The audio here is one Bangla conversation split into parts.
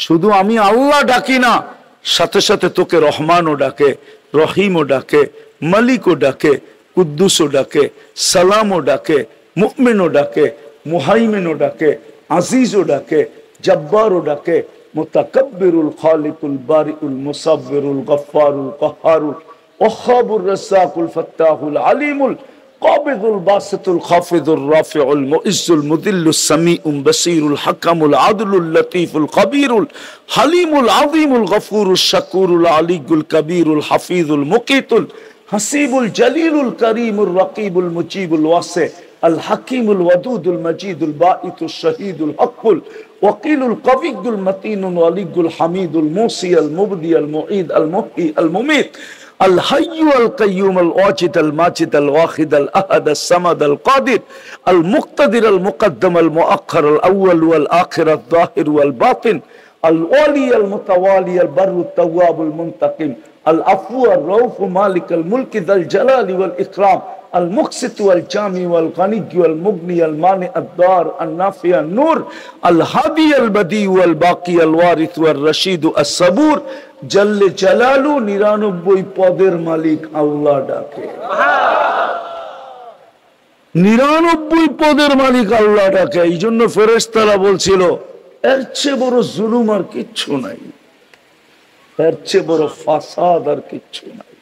শুধু আমি আল্লাহ ডাকি না, সাথে সাথে তোকে রহমানও ডাকে, রহিমও ডাকে, মালিকও ডাকে, কুদ্দুসও ডাকে, সালামও ডাকে, মুমিনও ডাকে, মুহাইমিনও ডাকে, আজিজও ডাকে, জব্বারও ডাকে, মুতাকাব্বিরুল খালিকুল বারিউল মুসাব্বিরুল গফফারুল কাহ্হারুল ওয়াহ্হাবুর রাজ্জাকুল ফাত্তাহুল আলিমুল কাবিদুল বাসিতুল খাফিদুর রাফিউল মুইজ্জুল মুদিল্লুস সামিউল বাসীরুল হাকামুল আদলুল লতীফুল কবীরুল হালিমুল আযীমুল গফুরুশ শাকুরুল আলিয়ুল কবীরুল হাফিজুল মুকীতুল হাসিবুল জলিলুল করিমুর রকিবুল মুজিবুল ওয়াসি আল হাকিমুল ওয়াদুদুল মজিদুল বাঈতুশ শহীদুল হকুল ওয়াকিলুল কবিয়ুল মতিনুল ওয়ালিয়ুল হামিদুল মুসি আল মুবদি আল মুঈদ আল মুহয়ি আল মুমীত الحي القيوم الواجد الماجد الواحد الأحد الصمد القادر المقتدر المقدم المؤخر الأول والآخر الظاهر والباطن الولي المتوالي البر التواب المنتقم العفو الرؤوف مالك الملك ذا الجلال والإكرام المقسط والجامع والغني والمغني المانع الضار النافع النور الهادي البديع والباقي الوارث والرشيد الصبور জল্লে জালালু 99 পদের মালিক আল্লাহ ডাকে। 99 পদের মালিক আল্লাহ ডাকে। এই জন্য ফেরেশতারা বলছিল এর চেয়ে বড় জুলুম আর কিচ্ছু নাই, এর চেয়ে বড় ফাসাদ আর কিচ্ছু নাই।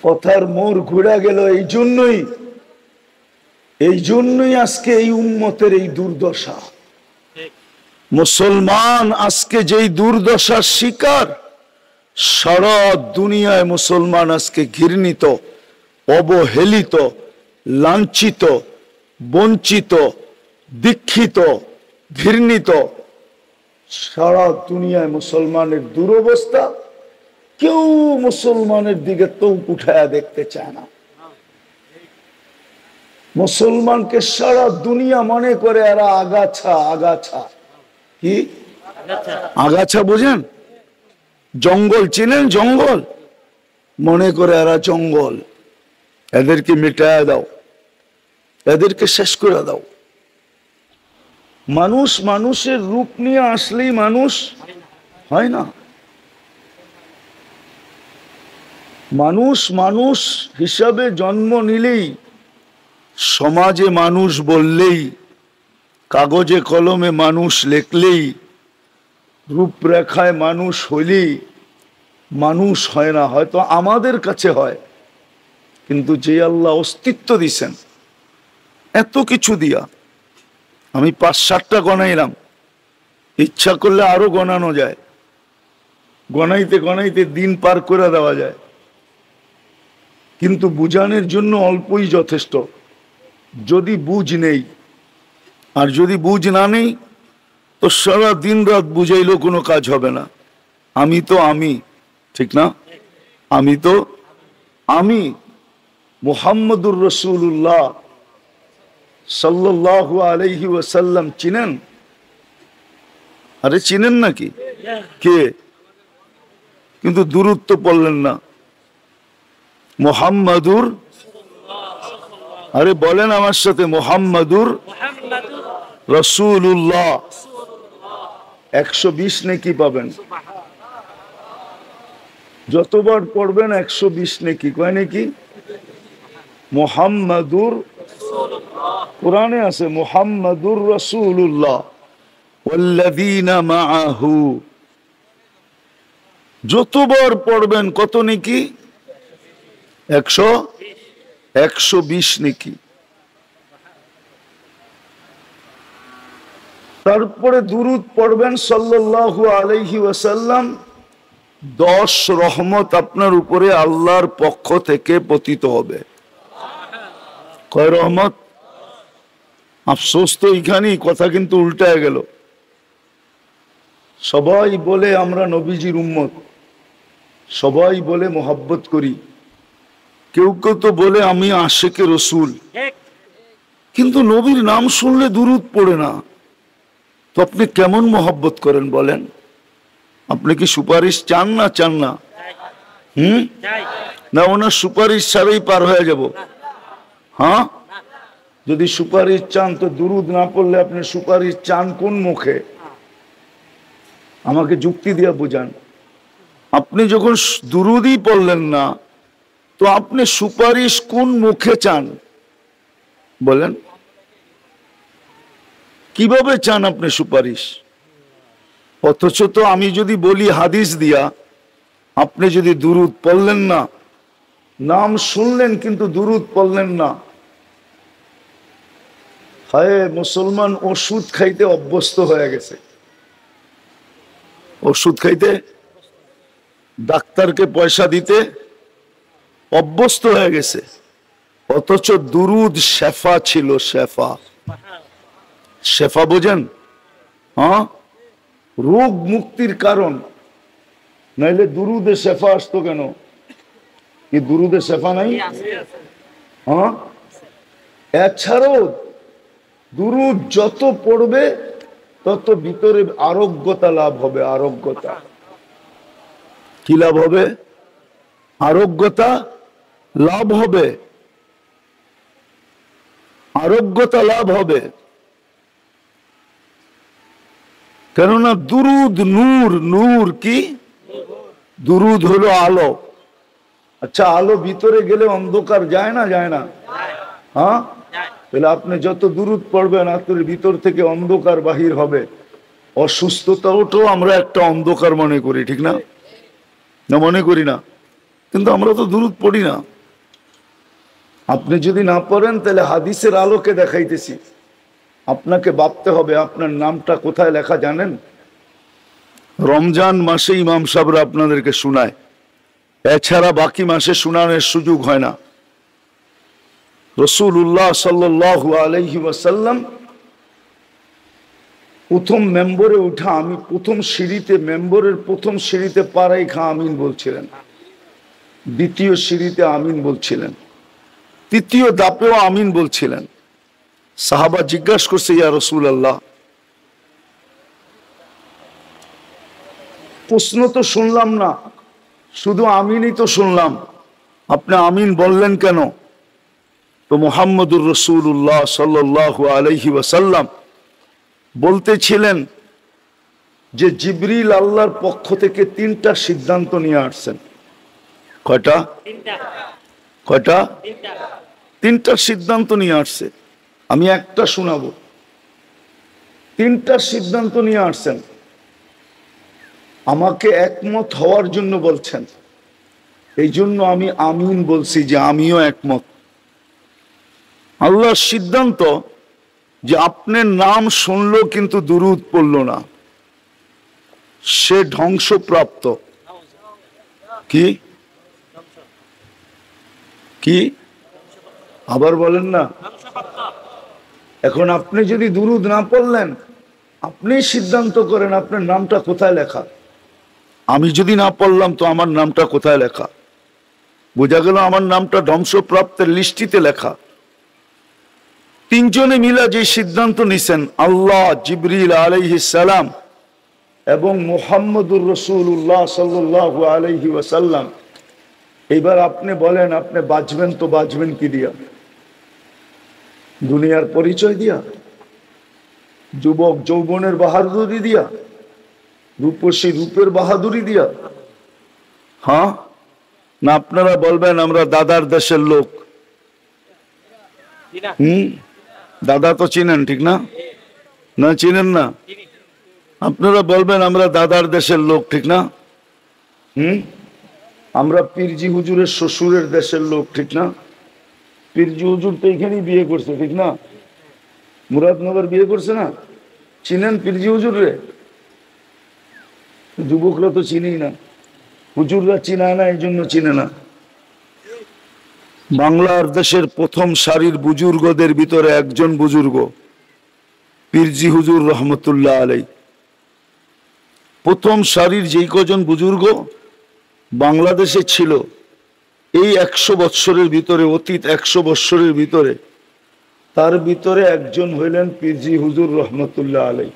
কথার মোড় ঘুরে গেল এই জন্যই আজকে এই উম্মতের এই দুর্দশা। মুসলমান আজকে যেই দুর্দশার শিকার, সারা দুনিয়ায় মুসলমান আজকে ঘৃণিত, অবহেলিত, লাঞ্ছিত, বঞ্চিত, দীক্ষিত, ঘৃণিত। সারা দুনিয়ায় মুসলমানের দুরবস্থা, কেউ মুসলমানের দিকে চোখ উঠায়া দেখতে চায় না। মুসলমানকে সারা দুনিয়া মনে করে এরা আগাছা। আগাছা কি? আগাছা বোঝেন? জঙ্গল চিনেন? জঙ্গল মনে করে এরা জঙ্গল। এদেরকে মিটায়া দাও, এদেরকে শেষ করে দাও। মানুষ মানুষের রূপ নিয়ে আসলেই মানুষ হয় না। মানুষ মানুষ হিসাবে জন্ম নিলেই, সমাজে মানুষ বললেই, কাগজে কলমে মানুষ লেখলেই, রূপরেখায় মানুষ হইলেই মানুষ হয় না। হয়তো আমাদের কাছে হয়, কিন্তু যে আল্লাহ অস্তিত্ব দিছেন এত কিছু দিয়া, আমি 5-7টা গণাইলাম, ইচ্ছা করলে আরো গণানো যায়, গণাইতে গণাইতে দিন পার করে দেওয়া যায়, কিন্তু বুঝানোর জন্য অল্পই যথেষ্ট। যদি বুঝ নেই, আর যদি বুঝ না নেই তো সারা দিন রাত বুঝাইলেও কোনো কাজ হবে না। আমি তো আমি, ঠিক না? আমি তো আমি। মুহাম্মদুর রাসূলুল্লাহ সাল্লাল্লাহু আলাইহি ওয়াসাল্লাম চিনেন? আরে চিনেন নাকি? কে? কিন্তু দুরূদ তো পড়লেন না। মুহাম্মাদুর, আরে বলেন আমার সাথে, মুহাম্মাদুর রাসূলুল্লাহ। 120 নেকি পাবেন। যতবার পড়বেন 120 নেকি। কয় নাকি? মুহাম্মাদুর, কোরআনে আছে মুহাম্মাদুর রাসূলুল্লাহ ওয়াল্লাযীনা মাআহু। যতবার পড়বেন কত নেকি? 120 নেকি। তারপরে দুরূদ পড়বেন সাল্লাল্লাহু আলাইহি ওয়াসাল্লাম। 10 রহমত আপনার উপরে আল্লাহর পক্ষ থেকে পতিত হবে। কয় রহমত? আফসোস তো এখানেই, কথা কিন্তু উল্টায় গেল। সবাই বলে আমরা নবীজির উম্মত, সবাই বলে মোহাব্বত করি, কেউ কেউ তো বলে আমি আশিকে রসুল, কিন্তু নবীর নাম শুনলে দুরূদ পড়ে না। তো আপনি কেমন মোহাব্বত করেন বলেন? আপনি কি সুপারিশ চান না? চান না? না ওনার সুপারিশ ছাড়াই পার হয়ে যাব? হ্যাঁ, যদি সুপারিশ চান তো দুরূদ না পড়লে আপনি সুপারিশ চান কোন মুখে? আমাকে যুক্তি দিয়ে বুঝান। আপনি যখন দুরুদই পড়লেন না, তো আপনি সুপারিশ কোন মুখে চান বলেন? কিভাবে চান আপনি সুপারিশ? অথচ তো আমি যদি বলি হাদিস দিয়া, আপনি যদি দুরুদ পড়লেন না, নাম শুনলেন কিন্তু দুরুদ পড়লেন না, হায় মুসলমান ওষুধ খাইতে অভ্যস্ত হয়ে গেছে, ওষুধ খাইতে, ডাক্তারকে পয়সা দিতে অভ্যস্ত হয়ে গেছে। অথচ দুরুদ শেফা ছিল, শেফা। শেফা বোঝেন? হ্যাঁ, রোগ মুক্তির কারণ। নাইলে দুরুদে শেফা আসতো কেন? কি দুরুদে শেফা নাই? হ্যাঁ, এছাড়াও দুরুদ যত পড়বে তত ভিতরে আরোগ্যতা লাভ হবে। আরোগ্যতা কি লাভ হবে? আরোগ্যতা লাভ হবে, আরোগ্যতা লাভ হবে। কেননা দুরুদ নূর, নূর কি? দুরুদ হলো আলো। আচ্ছা, আলো ভিতরে গেলে অন্ধকার যায় না? যায় না? হ্যাঁ, তাহলে আপনি যত দুরুদ পড়বেন আপনার ভিতর থেকে অন্ধকার বাহির হবে। অসুস্থতাওটাও আমরা একটা অন্ধকার মনে করি, ঠিক না? না মনে করি না? কিন্তু আমরা তো দুরুদ পড়ি না। আপনি যদি না পড়েন তাহলে হাদিসের আলোকে দেখাইতেছি, আপনাকে ভাবতে হবে আপনার নামটা কোথায় লেখা জানেন? রমজান মাসে ইমাম সাহেবরা আপনাদেরকে শোনায়, এছাড়া বাকি মাসে শোনানোর সুযোগ হয় না। রাসূলুল্লাহ সাল্লাল্লাহু আলাইহি ওয়াসাল্লাম প্রথম মেম্বরে উঠা, আমি প্রথম সিঁড়িতে, মেম্বরের প্রথম সিঁড়িতে পাড়াই খা আমিন বলছিলেন, দ্বিতীয় সিঁড়িতে আমিন বলছিলেন, তৃতীয় দাপেও আমিন বলছিলেন। সাহাবা জিজ্ঞাসা করছে, ইয়া রাসূলুল্লাহ, প্রশ্ন তো শুনলাম না, শুধু আমিনই তো শুনলাম, আপনি আমিন বললেন কেন? তো মুহাম্মদুর রাসূলুল্লাহ সাল্লাল্লাহু আলাইহি ওয়াসাল্লাম বলতেছিলেন যে জিবরিল আল্লাহর পক্ষ থেকে 3টা সিদ্ধান্ত নিয়ে আসছেন। কয়টা? কয়টা? 3টা সিদ্ধান্ত নিয়ে আসছে। আমি একটা শোনাবো। 3টা সিদ্ধান্ত নিয়ে আসছেন, আমাকে একমত হওয়ার জন্য বলছেন। এই জন্য আমি আমিন বলছি যে আমিও একমত। আল্লাহর সিদ্ধান্ত যে আপনার নাম শুনলো কিন্তু দুরুদ পড়লো না, সে ধ্বংসপ্রাপ্ত। কি কি আবার বলেন না? এখন আপনি যদি দুরুদ না পড়লেন, আপনি সিদ্ধান্ত করেন আপনার নামটা কোথায় লেখা। আমি যদি না পড়লাম তো আমার নামটা কোথায় লেখা? বোঝা গেল আমার নামটা ধ্বংসপ্রাপ্তের লিস্টিতে লেখা। 3 জনে মিলা যে সিদ্ধান্ত নিছেন, আল্লাহ, জিবরিল আলাইহিস সালাম এবং মুহাম্মদুর রাসূলুল্লাহ সাল্লাল্লাহু আলাইহি ওয়াসাল্লাম। এবার আপনি বলেন, আপনি বাঁচবেন তো বাঁচবেন কি দিয়া? দুনিয়ার পরিচয় দিয়া? যুবক যৌবনের বাহাদুরি দিয়া? রূপসী রূপের বাহাদুরি দিয়া? হ্যাঁ, না আপনারা বলবেন আমরা দাদার দেশের লোক। দাদা তো চিনেন, ঠিক না? না চিনেন না? আপনারা বলবেন আমরা দাদার দেশের লোক, ঠিক না? আমরা পীরজি হুজুরের শ্বশুরের দেশের লোক, ঠিক না? পীরজি হুজুর তো এখানেই বিয়ে করছে, ঠিক না? মুরাদনগর বিয়ে করছে না? চিনেন পীরজি হুজুর রে? যুবকরা তো চিনেই না, হুজুররা চিনায় না, এই জন্য চিনে না। বাংলার দেশের প্রথম সারির বুজুর্গদের ভিতরে একজন বুজুর্গ পীরজি হুজুর রহমতুল্লাহ আলাই। প্রথম সারির যেই কজন বুজুর্গ বাংলাদেশে ছিল, এই 100 বৎসরের ভিতরে, অতীত 100 বৎসরের ভিতরে, তার ভিতরে একজন হইলেন পীরজি হুজুর রহমতুল্লাহ আলাই।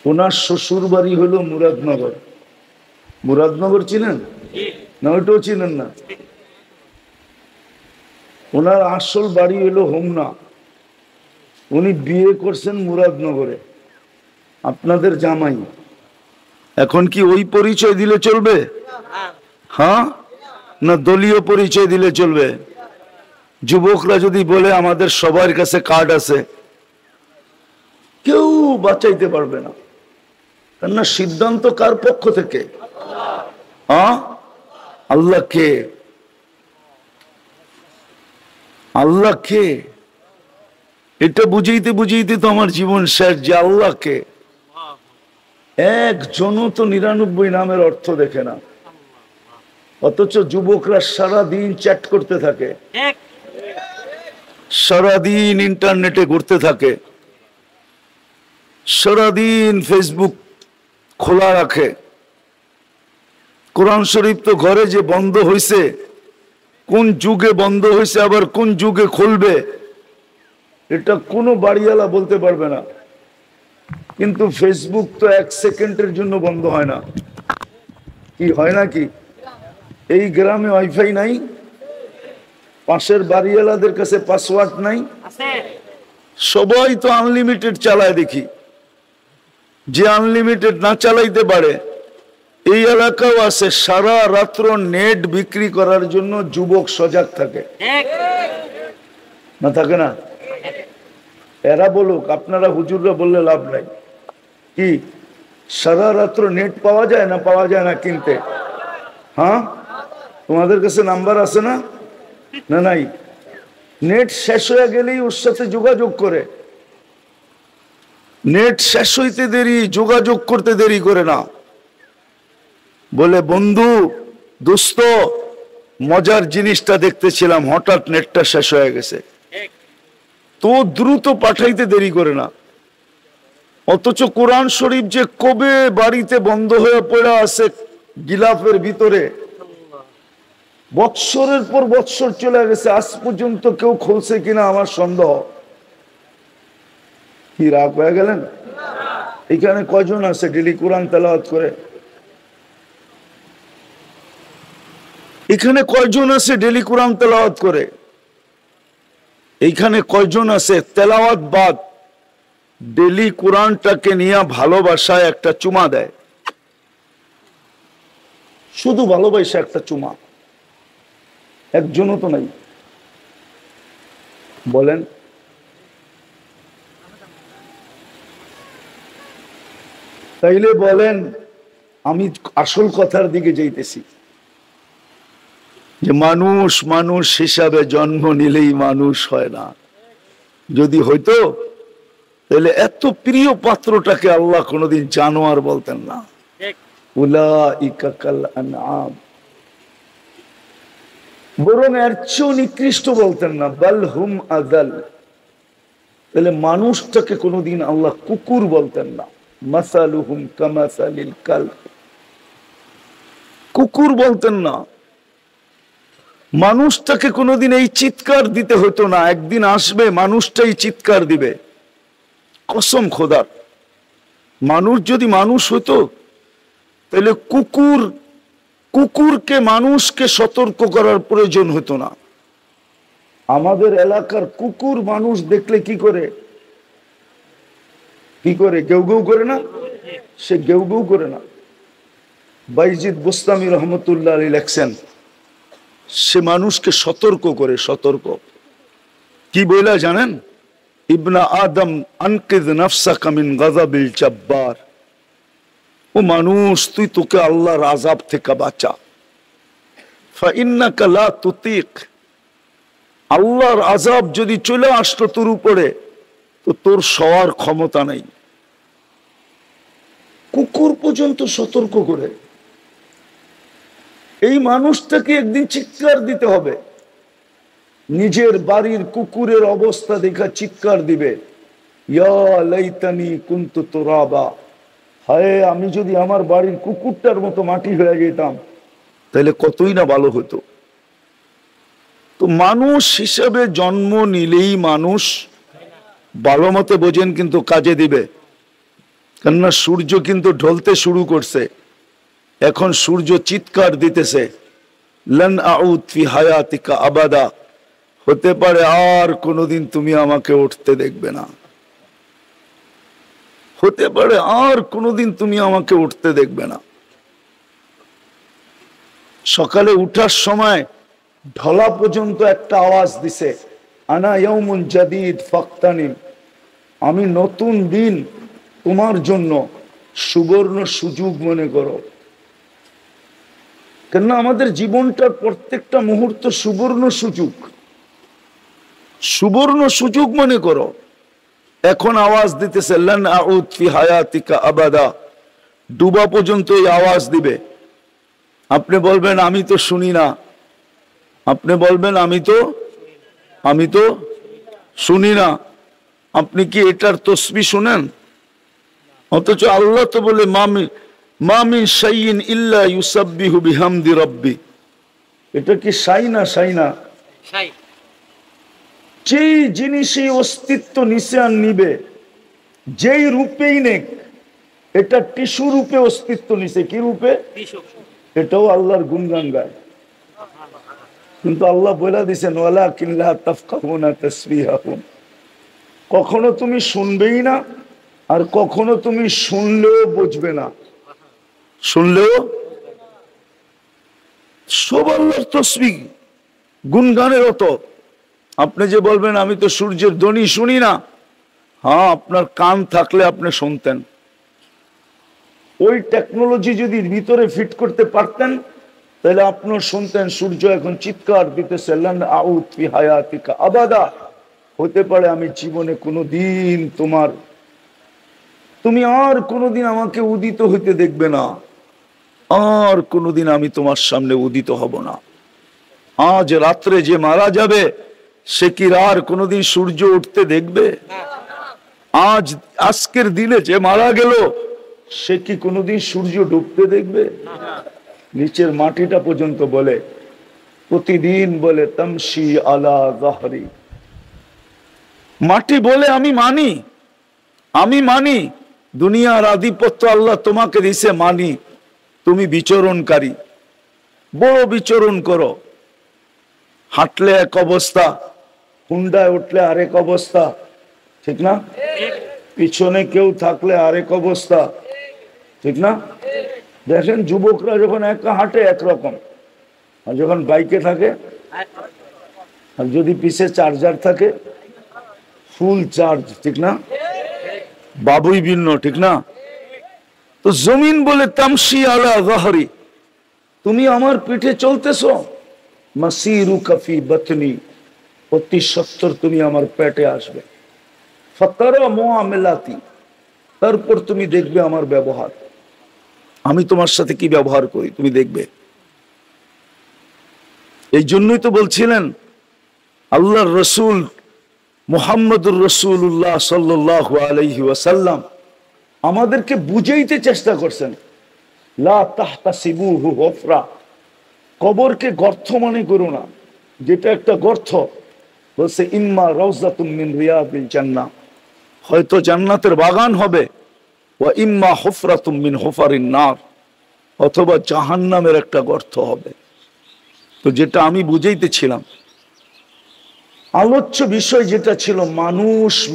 ওনার শ্বশুর বাড়ি হলো মুরাদনগর। মুরাদনগর চিনেন না? ওইটাও চিনেন না? ওনার আসল বাড়ি হলো হোমনা। উনি বিয়ে করছেন মুরাদনগরে, আপনাদের জামাই। এখন কি ওই পরিচয় দিলে চলবে? হ্যাঁ, না দলীয় পরিচয় দিলে চলবে? যুবকরা যদি বলে আমাদের সবার কাছে কার্ড আছে, কেউ বাঁচাইতে পারবে না। কেননা সিদ্ধান্ত কার পক্ষ থেকে? হ্যাঁ, আল্লাহ কে? আল্লাহ কে? এটা বুঝাইতে বুঝাইতে তো আমার জীবন শেষ। যে আল্লাহ কে, একজনও তো 99 নামের অর্থ দেখে না। অথচ যুবকরা সারাদিন চ্যাট করতে থাকে, সারাদিন ইন্টারনেটে ঘুরতে থাকে, সারাদিন ফেসবুক খোলা রাখে। কোরআন শরীফ তো ঘরে যে বন্ধ হয়েছে, কোন যুগে বন্ধ হয়েছে আবার কোন যুগে খুলবে এটা কোনো বাড়িওয়ালা বলতে পারবে না। কিন্তু ফেসবুক তো 1 সেকেন্ডের জন্য বন্ধ হয় না। কি হয় নাকি? এই গ্রামে ওয়াইফাই নাই, পাশের বাড়িওয়ালাদের কাছে পাসওয়ার্ড নাই, সবাই তো আনলিমিটেড চালায়। দেখি যে আনলিমিটেড না চালাইতে পারে, এই এলাকাও আছে, সারা রাত্র নেট বিক্রি করার জন্য যুবক সজাগ থাকে না? থাকে না? এরা বলুক, আপনারা হুজুররা বললে লাভ নাই। কি সারা রাত্র নেট পাওয়া যায় না? পাওয়া যায় না কিনতে? হ্যাঁ, তোমাদের কাছে নাম্বার আছে না? না নাই। নেট শেষ হয়ে গেলেই ওর সাথে যোগাযোগ করে। নেট শেষ হইতে দেরি, যোগাযোগ করতে দেরি করে না। বলে বন্ধু, দোস্ত, মজার জিনিসটা দেখতেছিলাম, হঠাৎ নেটটা শেষ হয়ে গেছে। তো দ্রুত পাঠাইতে দেরি করে না। অথচ কোরআন শরীফ যে কবে বাড়িতে বন্ধ হয়ে পড়ে আছে গিলাফের ভিতরে, বৎসরের পর বৎসর চলে গেছে, আজ পর্যন্ত কেউ খুলছে কিনা আমার সন্দেহ। কি রাগ হয়ে গেলেন? এখানে কয়জন আছে ডেলি কোরআন তেলাওয়াত করে? এখানে কয়জন আছে ডেলি কোরআন তেলাওয়াত করে? এইখানে কয়জন আছে তেলাওয়াত বাদ ডেলি কোরআনটাকে নিয়ে ভালোবাসায় একটা চুমা দেয়? শুধু ভালোবাসা একটা চুমা, একজনও তো নাই। বলেন, তাইলে বলেন, আমি আসল কথার দিকে যাইতেছি যে মানুষ মানুষ হিসাবে জন্ম নিলেই মানুষ হয় না। যদি হইতো তাহলে এত প্রিয় পাত্রটাকে আল্লাহ কোনোদিন জানোয়ার বলতেন না। উলাইকা কাল আনআম, বরং এর চেয়েও নিকৃষ্ট বলতেন না, বাল হুম আযাল। তাহলে মানুষটাকে কোনোদিন আল্লাহ কুকুর বলতেন না। মাসালুহুম কামাসালিল কালব, কুকুর বলতেন না। মানুষটাকে কোনোদিন এই চিৎকার দিতে হতো না। একদিন আসবে মানুষটাই চিৎকার দিবে। কসম খোদার, মানুষ যদি মানুষ হতো তাহলে কুকুরকে মানুষকে সতর্ক করার প্রয়োজন হতো না। আমাদের এলাকার কুকুর মানুষ দেখলে কি করে? কি করে? গেউ গেউ করে না? সে গেউ গেউ করে না। বাইজিদ বুস্তামি রহমতুল্লাহ আলাইহি লেখছেন, সে মানুষকে সতর্ক করে। সতর্ক কি বইলা জানেন? ইবনা আদম আনকিদ নাফসাকা মিন গাযাবিল জাব্বার, ও মানুষ, তুই তোকে আল্লাহর আযাব থেকে বাঁচা। ফাইন্নাকা লা তুতিক, আল্লাহর আযাব যদি চলে আসতো তোর উপরে তো তোর সওয়ার ক্ষমতা নেই। কুকুর পর্যন্ত সতর্ক করে। এই মানুষটাকে একদিন চিৎকার দিতে হবে। নিজের বাড়ির কুকুরের অবস্থা দেখা চিৎকার দিবে, ইয়া লাইতানি কুনতু তুরাবা, হায় আমি যদি আমার বাড়ির কুকুরটার মতো মাটি হয়ে যেতাম তাহলে কতই না ভালো হতো। তো মানুষ হিসেবে জন্ম নিলেই মানুষ, ভালো মতো বোঝেন কিন্তু কাজে দিবে। কেননা সূর্য কিন্তু ঢলতে শুরু করছে। এখন সূর্য চিৎকার দিতেছে, লান আউদ ফি হায়াতিকা আবাদা, হতে পারে আর কোনোদিন তুমি আমাকে উঠতে দেখবে না। হতে পারে আর কোনোদিন তুমি আমাকে উঠতে দেখবে না। সকালে উঠার সময় ঢলা পর্যন্ত একটা আওয়াজ দিছে, আনা ইয়াউমুন জাদীদ ফাক্তানিম, আমি নতুন দিন তোমার জন্য সুবর্ণ সুযোগ মনে করো। কেন আমাদের জীবনটার প্রত্যেকটা মুহূর্ত সুবর্ণ সুযোগ, সুবর্ণ সুযোগ মনে করো। এখন আওয়াজ দিতেছে লান আউদ ফি হায়াতিকা আবাদা, ডুবা পর্যন্ত এই আওয়াজ দিবে। আপনি বলবেন আমি তো শুনি না, আপনি বলবেন আমি তো শুনি না। আপনি কি এটার তসবিহ শুনেন? অথচ আল্লাহ তো বলে মা মিন শাইইন ইল্লা ইউসাব্বিহু বিহামদি রাব্বি। এটা কি শাই না? যেই জিনিসই অস্তিত্ব নিচে আর নিবে, যেই রূপেই নেক, এটা টিস্যু রূপে অস্তিত্ব নিছে। কি রূপে? এটাও আল্লাহর গুণগান গায়। কিন্তু আল্লাহ বলে দিছেন ওয়ালাকিন লা তাফকাহুনা তাসবিহাহুম, কখনো তুমি শুনবেই না, আর কখনো তুমি শুনলেও বুঝবে না। শুনলেও সব আল্লাহর তসবিহ, গুণগানের অত। আপনি যে বলবেন আমি তো সূর্যের ধ্বনি শুনি না, হ্যাঁ, আপনার কান থাকলে আপনি শুনতেন। ওই টেকনোলজি যদি ভিতরে ফিট করতে পারতেন, তাহলে আপনিও শুনতেন সূর্য এখন চিৎকার দিতেছে লান আউদ ফি হায়াতিকা আবাদা। হতে পারে আমি জীবনে কোনোদিন তুমি আর কোনোদিন আমাকে উদিত হইতে দেখবে না, আর কোনোদিন আমি তোমার সামনে উদিত হব না। আজ রাত্রে যে মারা যাবে, সে কি আর কোনোদিন সূর্য উঠতে দেখবে? আজকের দিনে যে মারা গেল, সে কি কোনোদিন সূর্য ডুবতে দেখবে? নিচের মাটিটা পর্যন্ত বলে, প্রতিদিন বলে তামশি আলা যাহরি। মাটি বলে আমি মানি দুনিয়ার আধিপত্য আল্লাহ তোমাকে দিছে, মানি। তুমি বিচরণকারী, বড় বিচরণ করো। হাঁটলে এক অবস্থা, হুন্ডায় উঠলে আরেক অবস্থা, ঠিক না? পিছনে কেউ থাকলে আরেক অবস্থা, ঠিক না? দেখেন যুবকরা যখন একা হাঁটে একরকম, আর যখন বাইকে থাকে, আর যদি পিছে চার্জার থাকে ফুল চার্জ, ঠিক না? বাবুই ভিন্ন, ঠিক না? তো জমিন বলে তামশি আলা যাহরি, তুমি আমার পিঠে চলতেছো। মাসিরুকা ফি বাতনি, অতি সত্বর তুমি আমার পেটে আসবে। ফাতারা মুআমালাতি, তারপর তুমি দেখবে আমার ব্যবহার, আমি তোমার সাথে কি ব্যবহার করি তুমি দেখবে। এই জন্যই তো বলছিলেন আল্লাহর রসুল মুহাম্মদুর রাসূলুল্লাহ সাল্লাল্লাহু আলাইহি ওয়াসাল্লাম আমাদেরকে বুঝাইতে চেষ্টা করছেন, লা তাহতাসিবুহু হুফরা, কবরকে গর্ত মনে করো না, যেটা একটা গর্ত। বলছে ইম্মা রাউযাতুম মিন রিয়াদিল জান্নাহ, হয়তো জান্নাতের বাগান হবে, ওয়া ইম্মা হুফরাতুম মিন হুফারিন নার, অথবা জাহান্নামের একটা গর্ত হবে। তো যেটা আমি বুঝাইতেছিলাম, আলোচ্য বিষয় যেটা ছিল,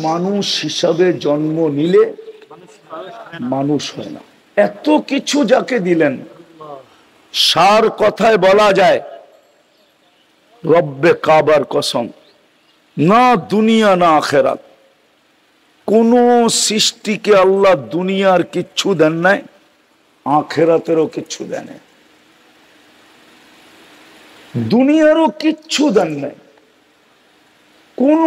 মানুষ হিসাবে জন্ম নিলে মানুষ হয় না। এত কিছু যাকে দিলেন, সার কথায় বলা যায় রব্বে কাবার কসম, না দুনিয়া না আখেরাত, কোন সৃষ্টিকে আল্লাহ দুনিয়ার কিচ্ছু দেন নাই, আখেরাতেরও কিচ্ছু দেন নাই, দুনিয়ারও কিচ্ছু দেন নাই। কোন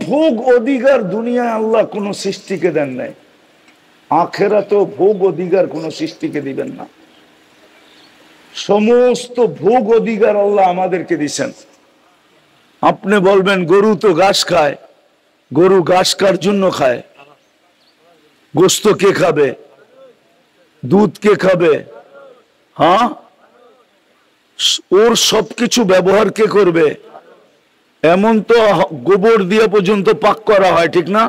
ভোগ অধিকার দুনিয়ায় আল্লাহ কোন সৃষ্টিকে দেন নাই, আখেরাতেও ভোগ অধিকার কোন সৃষ্টিকে দিবেন না। সমস্ত ভোগ অধিকার আল্লাহ আমাদেরকে দিচ্ছেন। আপনি বলবেন গরু তো ঘাস খায়, গরু ঘাস কার জন্য খায়? গোস্ত কে খাবে? দুধ কে খাবে? হ্যাঁ, ওর সবকিছু ব্যবহার কে করবে? এমন তো গোবর দিয়ে পর্যন্ত পাক করা হয়, ঠিক না?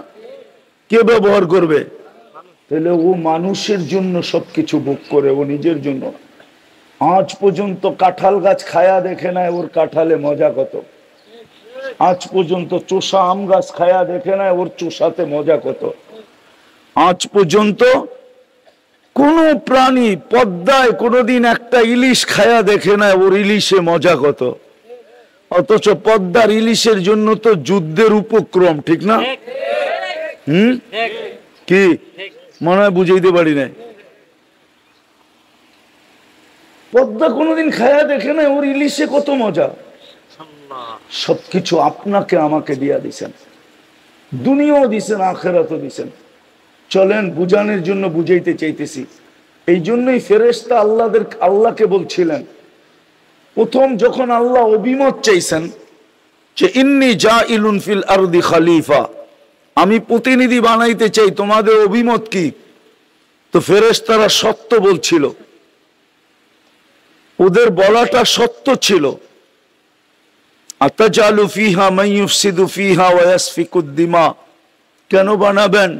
কে ব্যবহার করবে? তাহলে ও মানুষের জন্য সবকিছু ভোগ করে, ও নিজের জন্য। আজ পর্যন্ত কাঁঠাল গাছ খায়া দেখে নাই ওর কাঁঠালে মজা কত, আজ পর্যন্ত চোষা আম গাছ খায়া দেখে নাই ওর চোষাতে মজা কত। আজ পর্যন্ত কোন প্রাণী পদ্মায় কোনোদিন একটা ইলিশ খায়া দেখে না ওর ইলিশে মজা কত, অথচ পদ্মার ইলিশের জন্য তো যুদ্ধের উপক্রম, ঠিক না? কি মনে হয় বুঝাইতে পারি না। পদ্মা কোনোদিন খায়া দেখে না ওর ইলিশে কত মজা। সবকিছু আপনাকে আমাকে দিয়া দিছেন, দুনিয়াও দিছেন, আখেরাতও দিছেন। চলেন বুঝানোর জন্য বুঝাইতে চাইতেছি। এই জন্যই ফেরেশতা আল্লাহকে বলছিলেন, প্রথম যখন আল্লাহ অভিমত চাইছেন যে ইন্নী জাইলুন ফিল আরদি খলিফা, আমি প্রতিনিধি বানাইতে চাই, তোমাদের অভিমত কি? তো ফেরেশতারা সত্য বলছিল, ওদের বলাটা সত্য ছিল। আতাজালু ফিহা মান ইউফসিদু ফিহা ওয়া ইয়াসফিকুদ দিমা, কেন বানাবেন?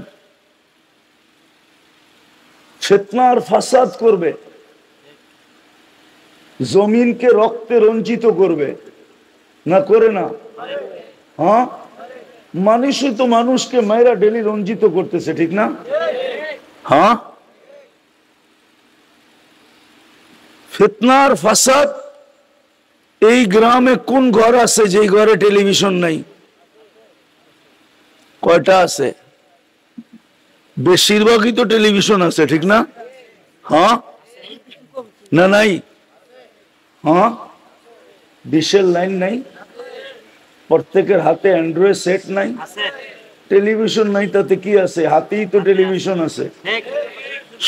ফিতনা আর ফাসাদ করবে, জমিনকে রক্তে রঞ্জিত করবে, না করে না? হ্যাঁ, মানুষই তো মানুষকে মায়েরা ডেলি রঞ্জিত করতেছে, ঠিক না? হ্যাঁ, ফিতনা আর ফাসাদ। এই গ্রামে কোন ঘর আছে যে ঘরে টেলিভিশন নাই? কয়টা আছে? বেশিরভাগই তো টেলিভিশন আছে, ঠিক না? হ্যাঁ না নাই? হ্যাঁ, ডিশের লাইন নাই, প্রত্যেকের হাতে অ্যান্ড্রয়েড সেট নাই, টেলিভিশন নাই, তাতে কি আছে? হাতেই তো টেলিভিশন আছে।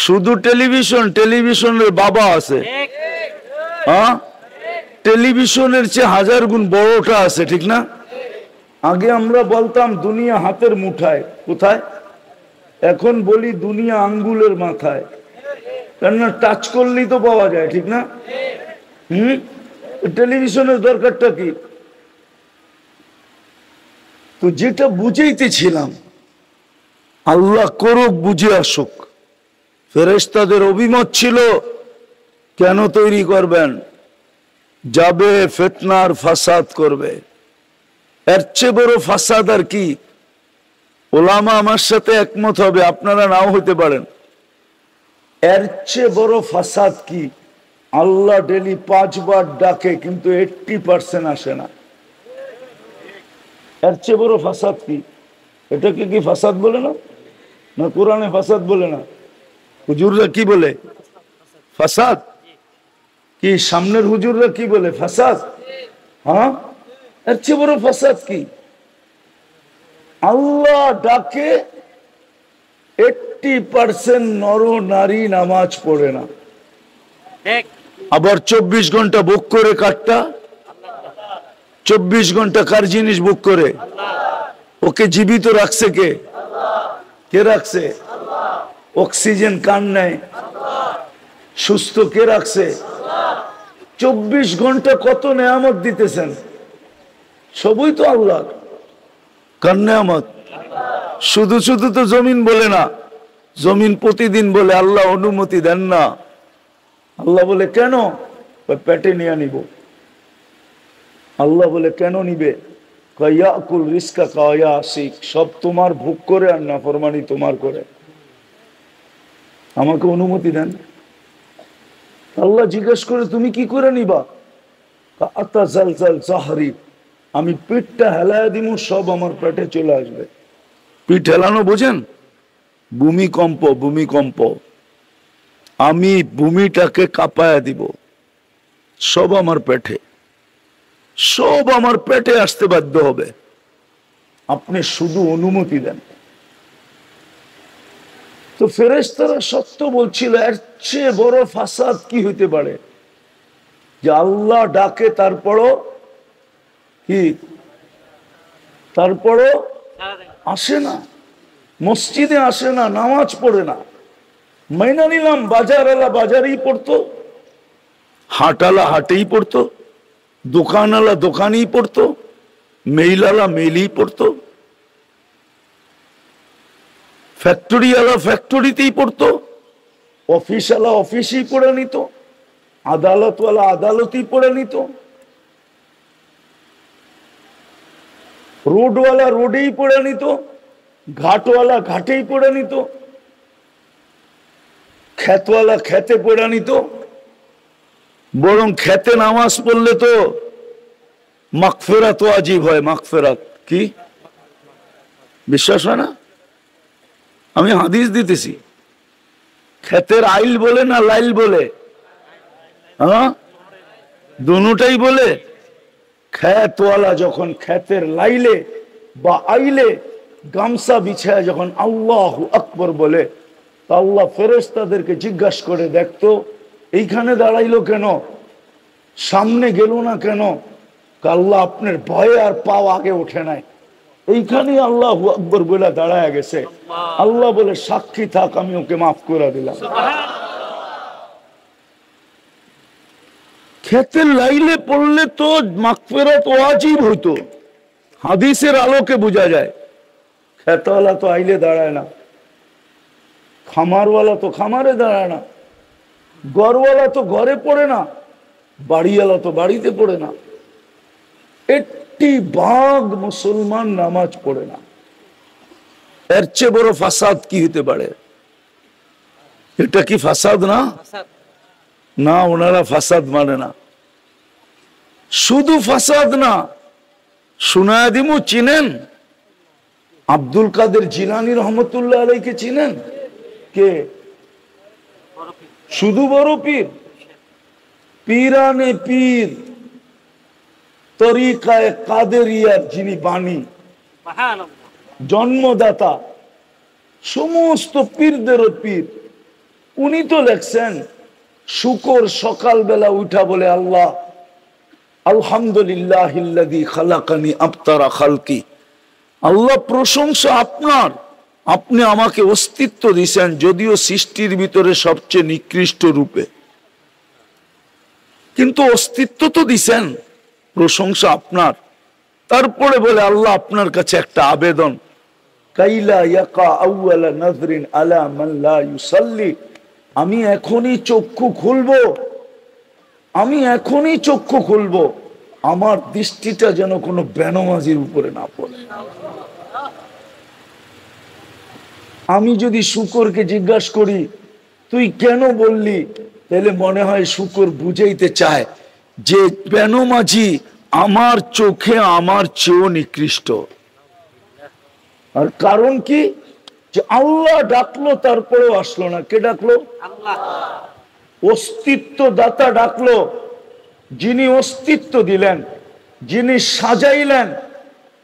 শুধু টেলিভিশন, টেলিভিশনের বাবা আছে। হ্যাঁ, টেলিভিশনের চেয়ে 1000 গুণ বড়টা আছে, ঠিক না? আগে আমরা বলতাম দুনিয়া হাতের মুঠায়, কোথায়? এখন বলি দুনিয়া আঙ্গুলের মাথায়, কেননা টাচ করলেই তো পাওয়া যায়, ঠিক না? টেলিভিশনের দরকারটা কি? তো যেটা বুঝাইতেছিলাম, আল্লাহ করুক, বুঝে আসুক। ফেরেশতাদের অভিমত ছিল, কেন তৈরি করবেন? যাবে ফিতনার ফাসাদ করবে, এর চেয়ে বড় ফাসাদ আর কি? ওলামা আমার সাথে একমত হবে, আপনারা নাও হইতে পারেন। এর চেয়ে বড় ফাসাদ কি? আল্লাহ ডেলি 5 বার ডাকে কিন্তু 80% আসে না। এর চেয়ে বড় ফাসাদ কি? এটাকে কি ফাসাদ বলে না? না কোরআনে ফাসাদ বলে না? হুজুররা কি বলে? ফাসাদ। কি সামনের হুজুররা কি বলে? ফাসাদ। হ্যাঁ, এর চেয়ে বড় ফাসাদ কি? আল্লাহ ডাকে 80% নর নারী নামাজ পড়ে না, আবার 24 ঘন্টা বুক করে কাটটা। 24 ঘন্টা কার জিনিস বুক করে? ওকে জীবিত রাখছে কে? কে রাখছে? অক্সিজেন কান নেয়, সুস্থ কে রাখছে? 24 ঘন্টা কত নেয়ামত দিতেছেন, সবই তো আল্লাহ। কার নেয়ামত? শুধু শুধু তো জমিন বলে না, জমিন প্রতিদিন বলে আল্লাহ অনুমতি দেন না। আল্লাহ বলে কেন? পেটে নিয়ে নিব। আল্লাহ বলে কেন নিবে? ইয়াকুল রিজকা কায়া আসিক, সব তোমার ভোগ করে আর নাফরমানি তোমার করে, আমাকে অনুমতি দেন। আল্লাহ জিজ্ঞেস করে তুমি কি করে নিবা? আতা জালজাল জাহরি, আমি পিঠটা হেলায় দিব, সব আমার পেটে চলে আসবে। পিঠ হেলানো বোঝেন? ভূমিকম্প, ভূমিকম্প। আমি ভূমিটাকে কাঁপায়া দিব, সব আমার পেটে, সব আমার পেটে আসতে বাধ্য হবে, আপনি শুধু অনুমতি দেন। তো ফেরেশতারা সত্য বলছিল, এর চেয়ে বড় ফাসাদ কি হইতে পারে? যে আল্লাহ ডাকে তারপরও কি? তারপরও আসে না, মসজিদে আসে না, নামাজ পড়ে না। মাইনা নিলাম বাজারওয়ালা বাজারেই পড়তো, হাটওয়ালা হাটেই পড়তো, দোকানওয়ালা দোকানেই পড়তো, মেইলওয়ালা মেইলেই পড়তো, ফ্যাক্টরিওয়ালা ফ্যাক্টরিতেই পড়তো, অফিসওয়ালা অফিসেই পড়ে নিত, আদালতওয়ালা আদালতেই পড়ে নিত, রোডওয়ালা রোডেই পড়ে নিত, ঘাটওয়ালা ঘাটেই পড়ে নিত, খ্যাতওয়ালা খেতে পড়ানি তো, বরং খেতে নামাজ পড়লে তো মাগফিরাত ওয়াজিব হয়। মাগফিরাত কি বিশ্বাস হয় না? আমি হাদিস দিতেছি। খেতের আইল বলে না লাইল বলে? হ্যাঁ, দুটাই বলে। খেতওয়ালা যখন খেতের লাইলে বা আইলে গামছা বিছায় যখন আল্লাহু আকবার বলে, তা আল্লাহ ফেরেশতাদেরকে জিজ্ঞাসা করে, দেখতো এইখানে দাঁড়াইলো কেন, সামনে গেল না কেন? আল্লাহ আপনার ভয়ে আর পাও আগে ওঠে নাই, এইখানে আল্লাহু আকবার বলে দাঁড়ায় গেছে। আল্লাহ বলে সাক্ষী থাক, আমি ওকে মাফ করে দিলাম। খেতের লাইলে পড়লে তো মাগফিরাত ওয়াজিব হইতো, হাদিসের আলোকে বোঝা যায়। খেতওয়ালা তো আইলে দাঁড়ায় না, খামারওয়ালা তো খামারে দাঁড়ায় না, ঘরওয়ালা তো ঘরে পড়ে না, বাড়িওয়ালা তো বাড়িতে পড়ে না। 80% মুসলমান নামাজ পড়ে না। এর চেয়ে বড় ফাসাদ কি হতে পারে? এটা কি ফাসাদ না? না, ওনারা ফাসাদ মানে না। শুধু ফাসাদ না, শুনায়া দিমু, চিনেন আব্দুল কাদের জিলানী রহমতুল্লাহ আলাইকে? চিনেন? কে? শুধু বড় পীর, পীরানে পীর, তরিকায়ে কাদেরিয়ার যিনি বাণী, জন্মদাতা, সমস্ত পীরদেরও পীর, উনি তো লেখছেন শুকর সকালবেলা উঠা বলে, আল্লাহ আলহামদুলিল্লাহিল্লাযী খালাকানি আবতারা খালকি, আল্লাহ প্রশংসা আপনার, আপনি আমাকে অস্তিত্ব দিয়েছেন, যদিও সৃষ্টির ভিতরে সবচেয়ে নিকৃষ্ট রূপে, কিন্তু অস্তিত্ব তো দিছেন, প্রশংসা আপনার। তারপরে বলে, আল্লাহ আপনার কাছে একটা আবেদন, কাইলা ইয়াকা আউয়ালা নাযরিন আলা মান লা ইউসাল্লি, আমি এখনই চক্ষু খুলবো, আমি এখনই চক্ষু খুলবো, আমার দৃষ্টিটা যেন কোনো বেনামাজির উপরে না পড়ে। আমি যদি শুকরকে জিজ্ঞাসা করি তুই কেন বললি, তাহলে মনে হয় শুকর বুঝাইতে চায় যে বেনামাজি আমার চোখে আমার চেয়েও নিকৃষ্ট। আর কারণ কি? যে আল্লাহ ডাকলো তারপরেও আসলো না। কে ডাকলো? আল্লাহ। অস্তিত্ব দাতা ডাকলো, যিনি অস্তিত্ব দিলেন, যিনি সাজাইলেন,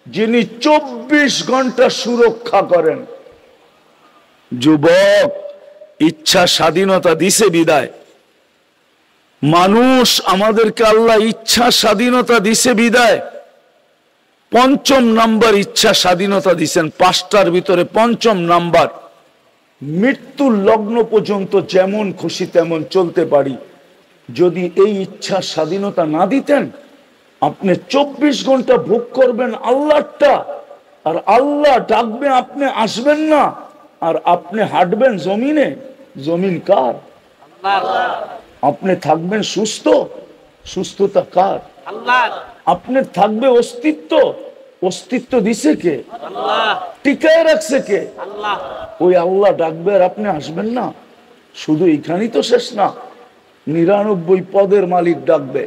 যিনি 24 ঘন্টা সুরক্ষা করেন। যুবক, ইচ্ছা স্বাধীনতা দিছে বিদায়, মানুষ আমাদেরকে আল্লাহ ইচ্ছা স্বাধীনতা দিছে বিদায়, পঞ্চম নাম্বার ইচ্ছা স্বাধীনতা দিছেন, 5টার ভিতরে পঞ্চম নাম্বার, মৃত্যুর লগ্ন পর্যন্ত যেমন খুশি তেমন চলতে পারি। যদি এই ইচ্ছা স্বাধীনতা না দিতেন, আপনি 24 ঘন্টা ভোগ করবেন আল্লাহটা, আর আল্লাহ ডাকবে, আপনি আসবেন না, আর আপনি হাঁটবেন জমিনে। জমিন কার? আপনি থাকবেন সুস্থ, সুস্থতা কার? আল্লাহ। আপনি থাকবে অস্তিত্ব, অস্তিত্ব দিছে কে? আল্লাহ। টিকায় রাখছে কে? আল্লাহ। ওই আল্লাহ ডাকবে আর আপনি আসবেন না। শুধু এখানেই তো শেষ না, 99 পদের মালিক ডাকবে।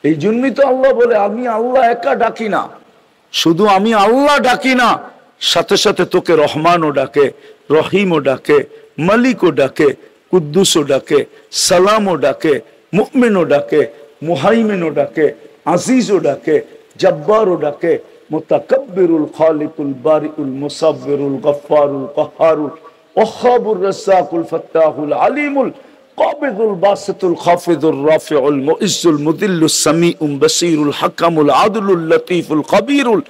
এই জন্যই তো আল্লাহ বলে, আমি আল্লাহ একা ডাকি না, শুধু আমি আল্লাহ ডাকি না, সাথে সাথে তোকে রহমানও ডাকে, রহিমও ডাকে, মালিকও ডাকে, কুদ্দুসও ডাকে, সালামও ডাকে, মুমিনও ডাকে, মুহাইমিনও ডাকে, আজিজও ডাকে, জব্বারও ডাকে, মুতাকাব্বিরুল খালিকুল বারিউল মুসাব্বিরুল গফফারুল কাহ্হারুল ওয়াহ্হাবুর রাজ্জাকুল ফাত্তাহুল আলিমুল কাবিদুল বাসিতুল খাফিদুর রাফিউল মুইজ্জুল মুদিল্লুস সামিউল বাসীরুল হাকামুল আদলুল লতীফুল কবীরুল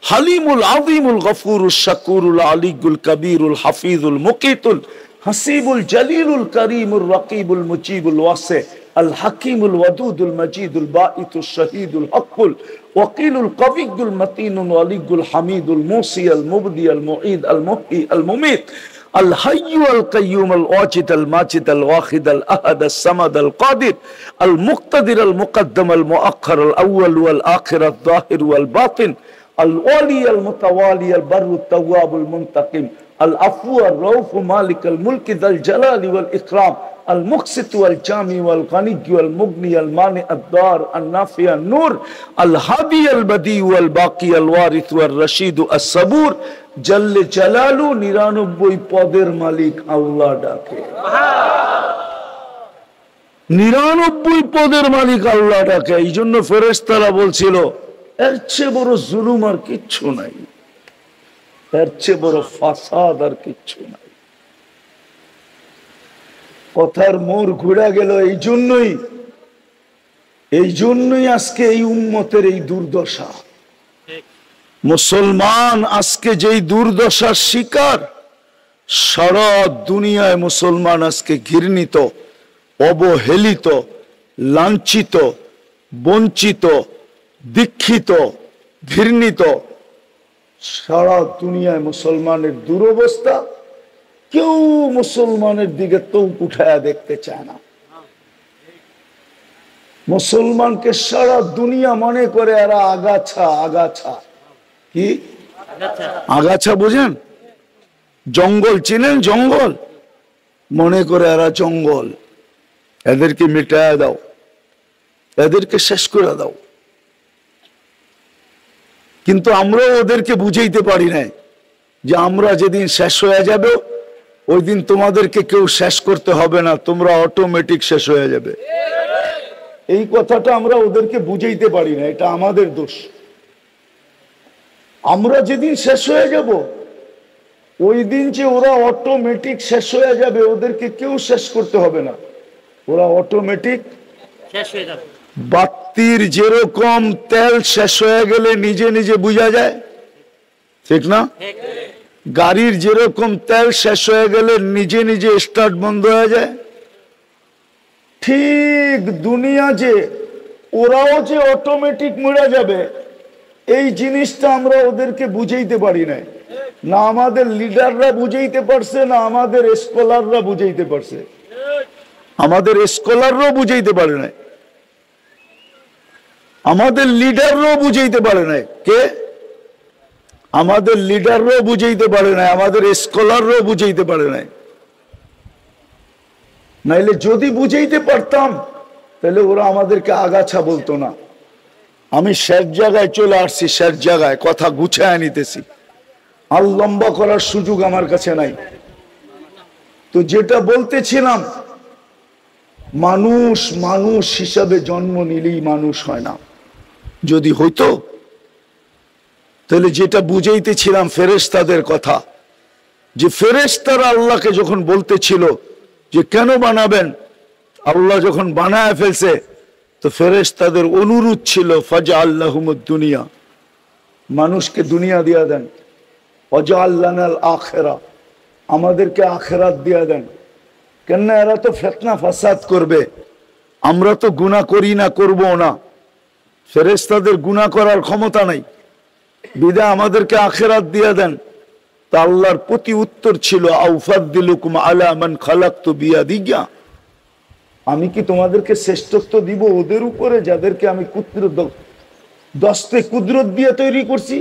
হালিমুল আযীমুল গফুরুশ শাকুরুল আলিয়ুল কবীরুল হাফিজুল মুকীতুল হাসিবুল জলিলুল করিমুর রকিবুল মুজিবুল ওয়াসি আল হাকিমুল ওয়াদুদুল মজিদুল বাঈতুশ শহীদুল হকুল ওয়াকিলুল কবিয়ুল মতিনুল ওয়ালিয়ুল হামিদুল মুসি আল মুবদি আল মুঈদ আল মুহয়ি আল মুমীত الحي القيوم الواجد الماجد الواحد الأحد الصمد القادر المقتدر المقدم المؤخر الأول والآخر الظاهر والباطن الولي المتوالي البر التواب المنتقم আল আফু আর রউফ মালিক আল মুলক যাল জালালি ওয়াল ইকরাম আল মুকসিত ওয়াল জামি ওয়াল গানি ওয়াল মুগনি আল মানি আদ দার আন নাফি আন নূর আল হাদি আল বদি ওয়াল বাকি আল ওয়ারিস ওয়াল রশিদ আস সাবুর জাল্লে জালালু 99 পদের মালিক আল্লাহ ডাকে। 99 পদের মালিক আল্লাহ ডাকে। এই জন্য ফেরেশতারা বলছিল এর চেয়ে বড় জুলুম আর কিচ্ছু নাই, এর চেয়ে বড় ফাসাদ আর কিচ্ছু নাই। কথার মোড় ঘুরে গেল এই জন্যই আজকে এই উম্মতের এই দুর্দশা। মুসলমান আজকে যেই দুর্দশার শিকার, সারা দুনিয়ায় মুসলমান আজকে ঘৃণিত, অবহেলিত, লাঞ্ছিত, বঞ্চিত, দীক্ষিত, ঘৃণিত। সারা দুনিয়ায় মুসলমানের দুরবস্থা, কেউ মুসলমানের দিকে চোখ উঠায়া দেখতে চায় না। মুসলমানকে সারা দুনিয়া মনে করে এরা আগাছা। আগাছা কি? আগাছা বুঝেন? জঙ্গল চিনেন? জঙ্গল মনে করে এরা জঙ্গল। এদেরকে মিটায়া দাও, এদেরকে শেষ করে দাও। কিন্তু আমরা ওদেরকে বুঝাইতে পারি না যে আমরা যেদিন শেষ হয়ে যাবে ওই দিন তোমাদেরকে কেউ শেষ করতে হবে না, তোমরা অটোমেটিক শেষ হয়ে যাবে। এই কথাটা আমরা ওদেরকে বুঝাইতে পারি না, এটা আমাদের দোষ। আমরা যেদিন শেষ হয়ে যাব ওই দিন যে ওরা অটোমেটিক শেষ হয়ে যাবে, ওদেরকে কেউ শেষ করতে হবে না, ওরা অটোমেটিক শেষ হয়ে যাবে। বাতির যেরকম তেল শেষ হয়ে গেলে নিজে নিজে বুঝা যায়, ঠিক না? গাড়ির যেরকম তেল শেষ হয়ে গেলে নিজে নিজে স্টার্ট বন্ধ হয়ে যায়, ঠিক দুনিয়া যে ওরাও যে অটোমেটিক মরে যাবে এই জিনিসটা আমরা ওদেরকে বুঝাইতে পারি না। না আমাদের লিডাররা বুঝাইতে পারছে, না আমাদের স্কলাররা বুঝাইতে পারছে। আমাদের স্কলাররাও বুঝাইতে পারে না, আমাদের লিডাররাও বুঝাইতে পারে না। কে? আমাদের লিডাররাও বুঝাইতে পারে না, আমাদের স্কলাররাও বুঝাইতে পারে না। নাইলে যদি বুঝাইতে পারতাম তাহলে ওরা আমাদেরকে আগাছা বলতো না। আমি শেষ জায়গায় চলে আসছি, শেষ জায়গায় কথা গুছায় নিতেছি, আর লম্বা করার সুযোগ আমার কাছে নাই। তো যেটা বলতেছিলাম, মানুষ মানুষ হিসাবে জন্ম নিলেই মানুষ হয় না। যদি হইতো তাহলে যেটা বুঝাইতেছিলাম ফেরেশতাদের কথা, যে ফেরেশতারা আল্লাহকে যখন বলতেছিল যে কেন বানাবেন, আল্লাহ যখন বানায় ফেলছে তো ফেরেশতাদের অনুরোধ ছিল ফাজআল লাহুমুদ দুনিয়া, মানুষকে দুনিয়া দিয়া দেন, ওয়াজআল লানাল আখিরা, আমাদেরকে আখিরাত দিয়া দেন। কেননা এরা তো ফিতনা ফাসাদ করবে, আমরা তো গুনাহ করি না, করব না, ফেরেশতাদের গুনাহ করার ক্ষমতা নাই, বিধায় আমাদেরকে আখিরাত দিয়া দেন। তা আল্লাহর প্রতি উত্তর ছিল আউফাদ্দিলুকুম আলা মান খালাকতু বিয়াদিয়া, আমি কি তোমাদেরকে শ্রেষ্ঠত্ব দিব ওদের উপরে যাদেরকে আমি দস্তে কুদরত দিয়ে তৈরি করছি?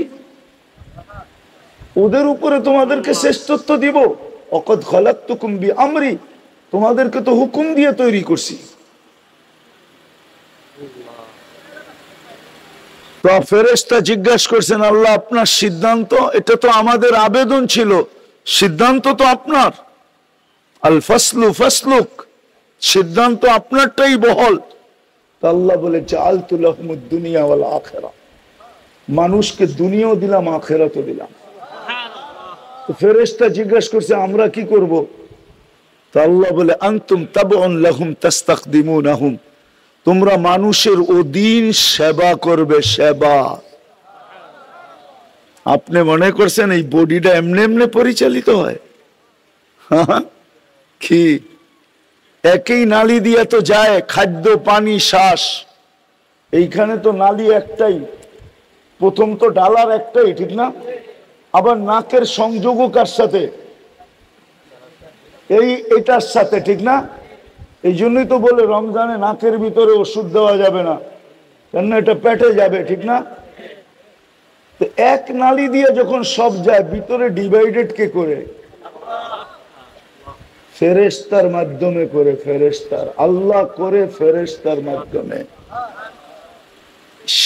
ওদের উপরে তোমাদেরকে শ্রেষ্ঠত্ব দিব? অকদ খালাকতুকুম বিআমরি, তোমাদেরকে তো হুকুম দিয়ে তৈরি করছি। তো ফেরেশতা জিজ্ঞাসা করছেন আল্লাহ আপনার সিদ্ধান্ত, এটা তো আমাদের আবেদন ছিল, সিদ্ধান্ত তো আপনার। আল ফাসলু ফাসলুক, সিদ্ধান্ত আপনারটাই বহল। আল্লাহ বলে জাআলতু লাহুমুদ দুনিয়া ওয়াল আখিরা, মানুষকে দুনিয়াও দিলাম আখিরাতও দিলাম। তো ফেরেশতা জিজ্ঞাসা করছে আমরা কি করব? তো আল্লাহ বলে আনতুম তাবউন লাহুম তাস্তাখদিমুনহুম, তোমরা মানুষের অধীন সেবা করবে। সেবা আপনি মনে করছেন এই বডিটা এমনি এমনি পরিচালিত হয়? কি একই নালী দিয়ে তো যায় খাদ্য, পানি, শ্বাস। এইখানে তো নালী একটাই, প্রথম তো ডালার একটাই, ঠিক না? আবার নাকের সংযোগও কার সাথে? এটার সাথে, ঠিক না? এই জন্যই তো বলে রমজানে নাকের ভিতরে ওষুধ দেওয়া যাবে না, কেন এটা পেটে যাবে, ঠিক না? তো এক নালী দিয়ে যখন সব যায়, ভিতরে ডিভাইডেড কে করে? ফেরেশতার মাধ্যমে করে, ফেরেশতার, আল্লাহ করে ফেরেশতার মাধ্যমে।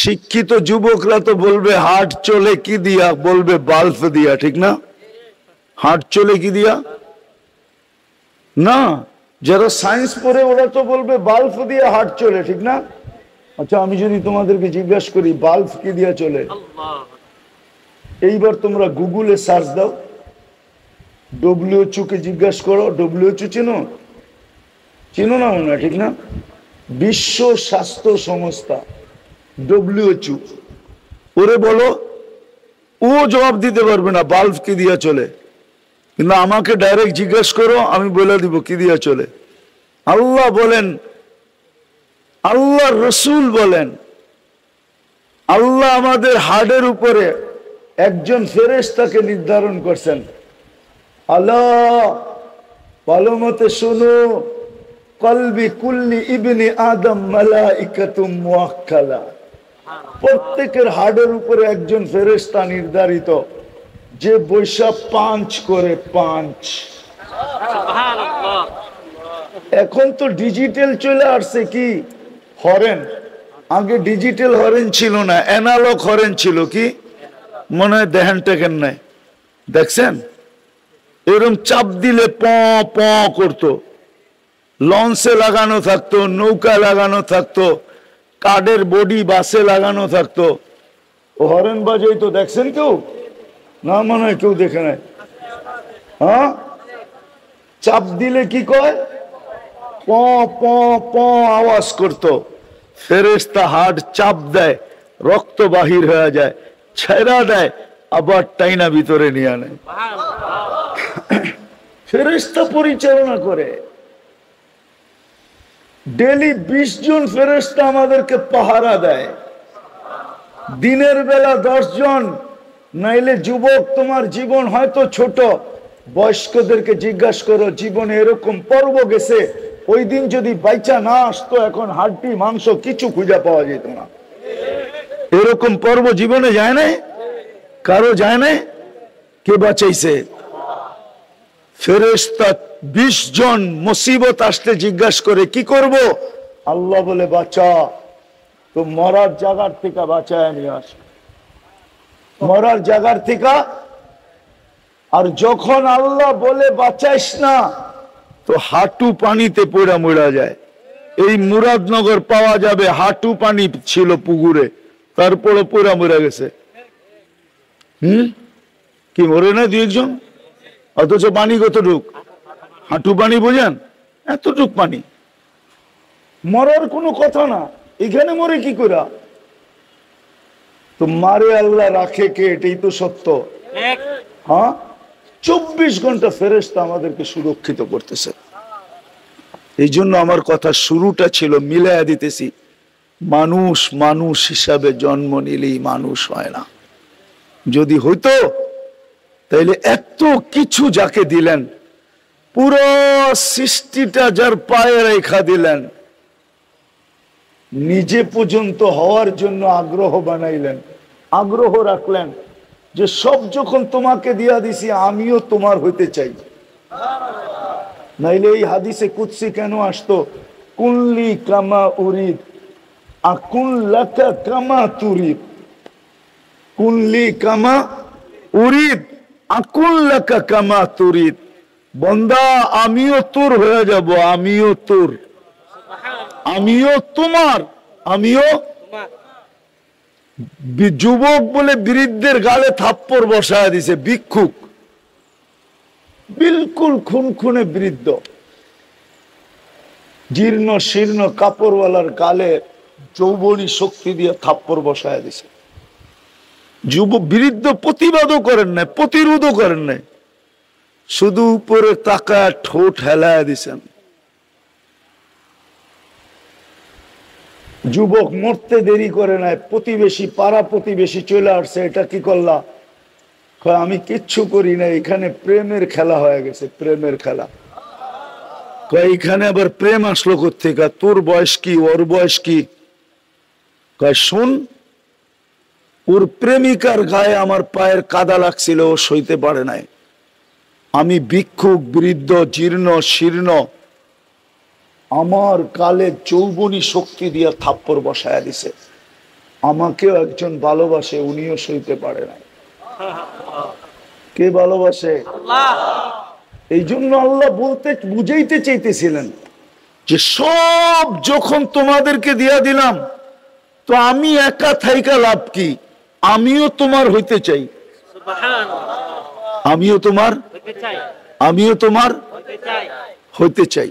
শিক্ষিত যুবকরা তো বলবে হাট চলে কি দিয়া, বলবে বাল্ব দিয়া, ঠিক না? হাট চলে কি দিয়া না, যারা সায়েন্স পড়ে ওরা তো বলবে বাল্ব দিয়ে হাট চলে, ঠিক না? আচ্ছা, আমি যদি তোমাদেরকে জিজ্ঞাসা করি বাল্ব কি দিয়া চলে, এইবার তোমরা গুগলে সার্চ দাও, WHO কে জিজ্ঞাসা করো। WHO চিনো? চিনো না মনে হয়, ঠিক না? বিশ্ব স্বাস্থ্য সংস্থা, WHO, ওরে বলো, ও জবাব দিতে পারবে না বাল্ব কি দিয়া চলে। কিন্তু আমাকে ডাইরেক্ট জিজ্ঞাসা করো, আমি বলে দিব কি দিয়া চলে। আল্লাহ বলেন, আল্লাহ রসুল বলেন, আল্লাহ আমাদের হাড়ের উপরে একজন ফেরেশতাকে নির্ধারণ করছেন। আল্লাহ ভালো মতে শুনো, কলবি কুল্লি ইবনি আদম মালাইকাতুম মুআক্কালা, প্রত্যেকের হাড়ের উপরে একজন ফেরেশতা নির্ধারিত, যে বৈশা পাঁচ করে, পাঁচ। এখন তো ডিজিটাল চলে আসছে, কি হরেন, আগে ডিজিটাল হরেন ছিল না, অ্যানালগ হরেন ছিল। কি মনে হয় দেখেন টেকেন নাই, দেখছেন? এরকম চাপ দিলে প প করতো, লঞ্চে লাগানো থাকতো, নৌকা লাগানো থাকতো, কার্ডের বডি বাসে লাগানো থাকতো, ও হরেন বাজাই তো, দেখছেন কেউ? না মনে হয় কেউ দেখে নাই। হ্যাঁ, চাপ দিলে কি কয়, প প প আওয়াজ করতো। ফেরেশতা হাড় চাপ দেয়, রক্ত বাহির হয়ে যায়, ছেড়া দেয়, আবার টাইনা ভিতরে নিয়ে আনে। ফেরেশতা পরিচালনা করে। ডেলি 20 জন ফেরেশতা আমাদেরকে পাহারা দেয়, দিনের বেলা 10 জন। নাইলে যুবক, তোমার জীবন হয়তো ছোট, বয়স্কদেরকে জিজ্ঞাসা করো জীবনে এরকম পর্ব গেছে, ওই দিন যদি বাইচা না আসতো, এখন হাড্ডি মাংস কিছু খুঁজে পাওয়া যেত না। এরকম পর্ব জীবনে যায় না, কারো যায় না। কে বাঁচাইছে? ফেরেশতা 20 জন মুসিবত আসলে জিজ্ঞাসা করে কি করব, আল্লাহ বলে বাঁচা, তো মরার জায়গার থেকে বাঁচায় নিয়ে আস, মরার জায়গার থেকে। আর যখন আল্লাহ বলে বাঁচাইস না, তো হাঁটু পানিতে পড়া মরা যায়। এই মুরাদনগর পাওয়া যাবে, হাঁটু পানি ছিল পুকুরে, তারপরে পড়া মরা গেছে। কি মরে না 2-1 জন? অথচ পানি কতটুক? হাঁটু পানি, বোঝেন? এতটুক পানি, মরার কোনো কথা না। এখানে মরে কি করা? তো মারে আল্লাহ, রাখে কে? এটাই তো সত্য। হ্যাঁ, 24 ঘন্টা ফেরেশতা আমাদেরকে সুরক্ষিত করতেছে। এই জন্য আমার কথা শুরুটা ছিল, মিলাইয়া দিতেছি, মানুষ মানুষ হিসাবে জন্ম নিলেই মানুষ হয় না। যদি হইতো তাইলে এত কিছু যাকে দিলেন, পুরো সৃষ্টিটা যার পায়ে রেখা দিলেন, নিজে পর্যন্ত হওয়ার জন্য আগ্রহ বানাইলেন, আগ্রহ রাখলেন যে সব যখন তোমাকে দিয়া দিছি, আমিও তোমার হইতে চাই। নাইলে এই হাদিসে কুদসি কেন আসতো, কুল্লি কামা উরিদ আকুন লাকা কামা তুরিদ, কুল্লি কামা উরিদ আকুন লাকা কামা তুরিদ। বন্দা, আমিও তোর হয়ে যাব, আমিও তোর, আমিও তোমার, আমিও। যুবক বলে বৃদ্ধের গালে থাপ্পড় বসায় দিছে, ভিক্ষুক, বিলকুল খুনখুনে বৃদ্ধ, জীর্ণ শীর্ণ কাপড়ওয়ালার গালে যৌবনী শক্তি দিয়ে থাপ্পড় বসায় দিছে। বৃদ্ধ প্রতিবাদও করেন নাই, প্রতিরোধও করেন নাই, শুধু উপরে তাকায় ঠোঁট হেলায় দিছেন। যুবক মরতে দেরি করে নাই, প্রতিবেশী, পাড়া প্রতিবেশী চলে আসছে, এটা কি করলা? আমি কিচ্ছু করি না, এখানে প্রেমের খেলা হয়ে গেছে, প্রেমের খেলা। এখানে আবার প্রেম আসলো কোত্থেকে? তোর বয়স কি, ওর বয়স কি? শোন, ওর প্রেমিকার গায়ে আমার পায়ের কাদা লাগছিল, ও সইতে পারে নাই, আমি ভিক্ষুক, বৃদ্ধ, জীর্ণ শীর্ণ, আমার কালে যৌবনী শক্তি দিয়ে থাপ্পড় বসায়া দিছে। আমাকেও একজন ভালোবাসে, উনিও সইতে পারে না। কে ভালোবাসে? এই জন্য আল্লাহ বুঝাইতে চাইতেছিলেন যে সব যখন তোমাদেরকে দিয়া দিলাম, তো আমি একা থাইকা লাভ কি? আমিও তোমার হইতে চাই, আমিও তোমার হইতে চাই।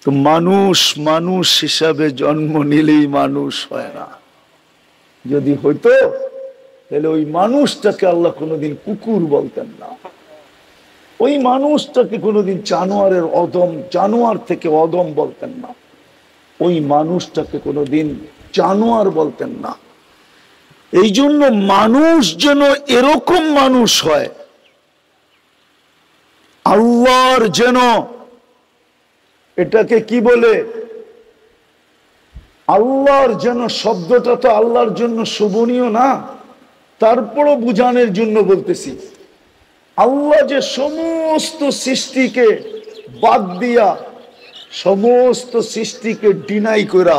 তো মানুষ মানুষ হিসাবে জন্ম নিলেই মানুষ হয় না। যদি হইতো তাহলে ওই মানুষটাকে আল্লাহ কোনোদিন কুকুর বলতেন না, ওই মানুষটাকে কোনোদিন জানোয়ার থেকে অদম বলতেন না, ওই মানুষটাকে কোনোদিন জানোয়ার বলতেন না। এই জন্য মানুষ যেন এরকম মানুষ হয়, আল্লাহর যেন, এটাকে কি বলে, আল্লাহর যেন শব্দটা তো আল্লাহর জন্য শোভনীয় না, তারপরও বুঝানোর জন্য বলতেছি। আল্লাহ যে সমস্ত সৃষ্টিকে বাদ দিয়া, সমস্ত সৃষ্টিকে ডিনাই করা,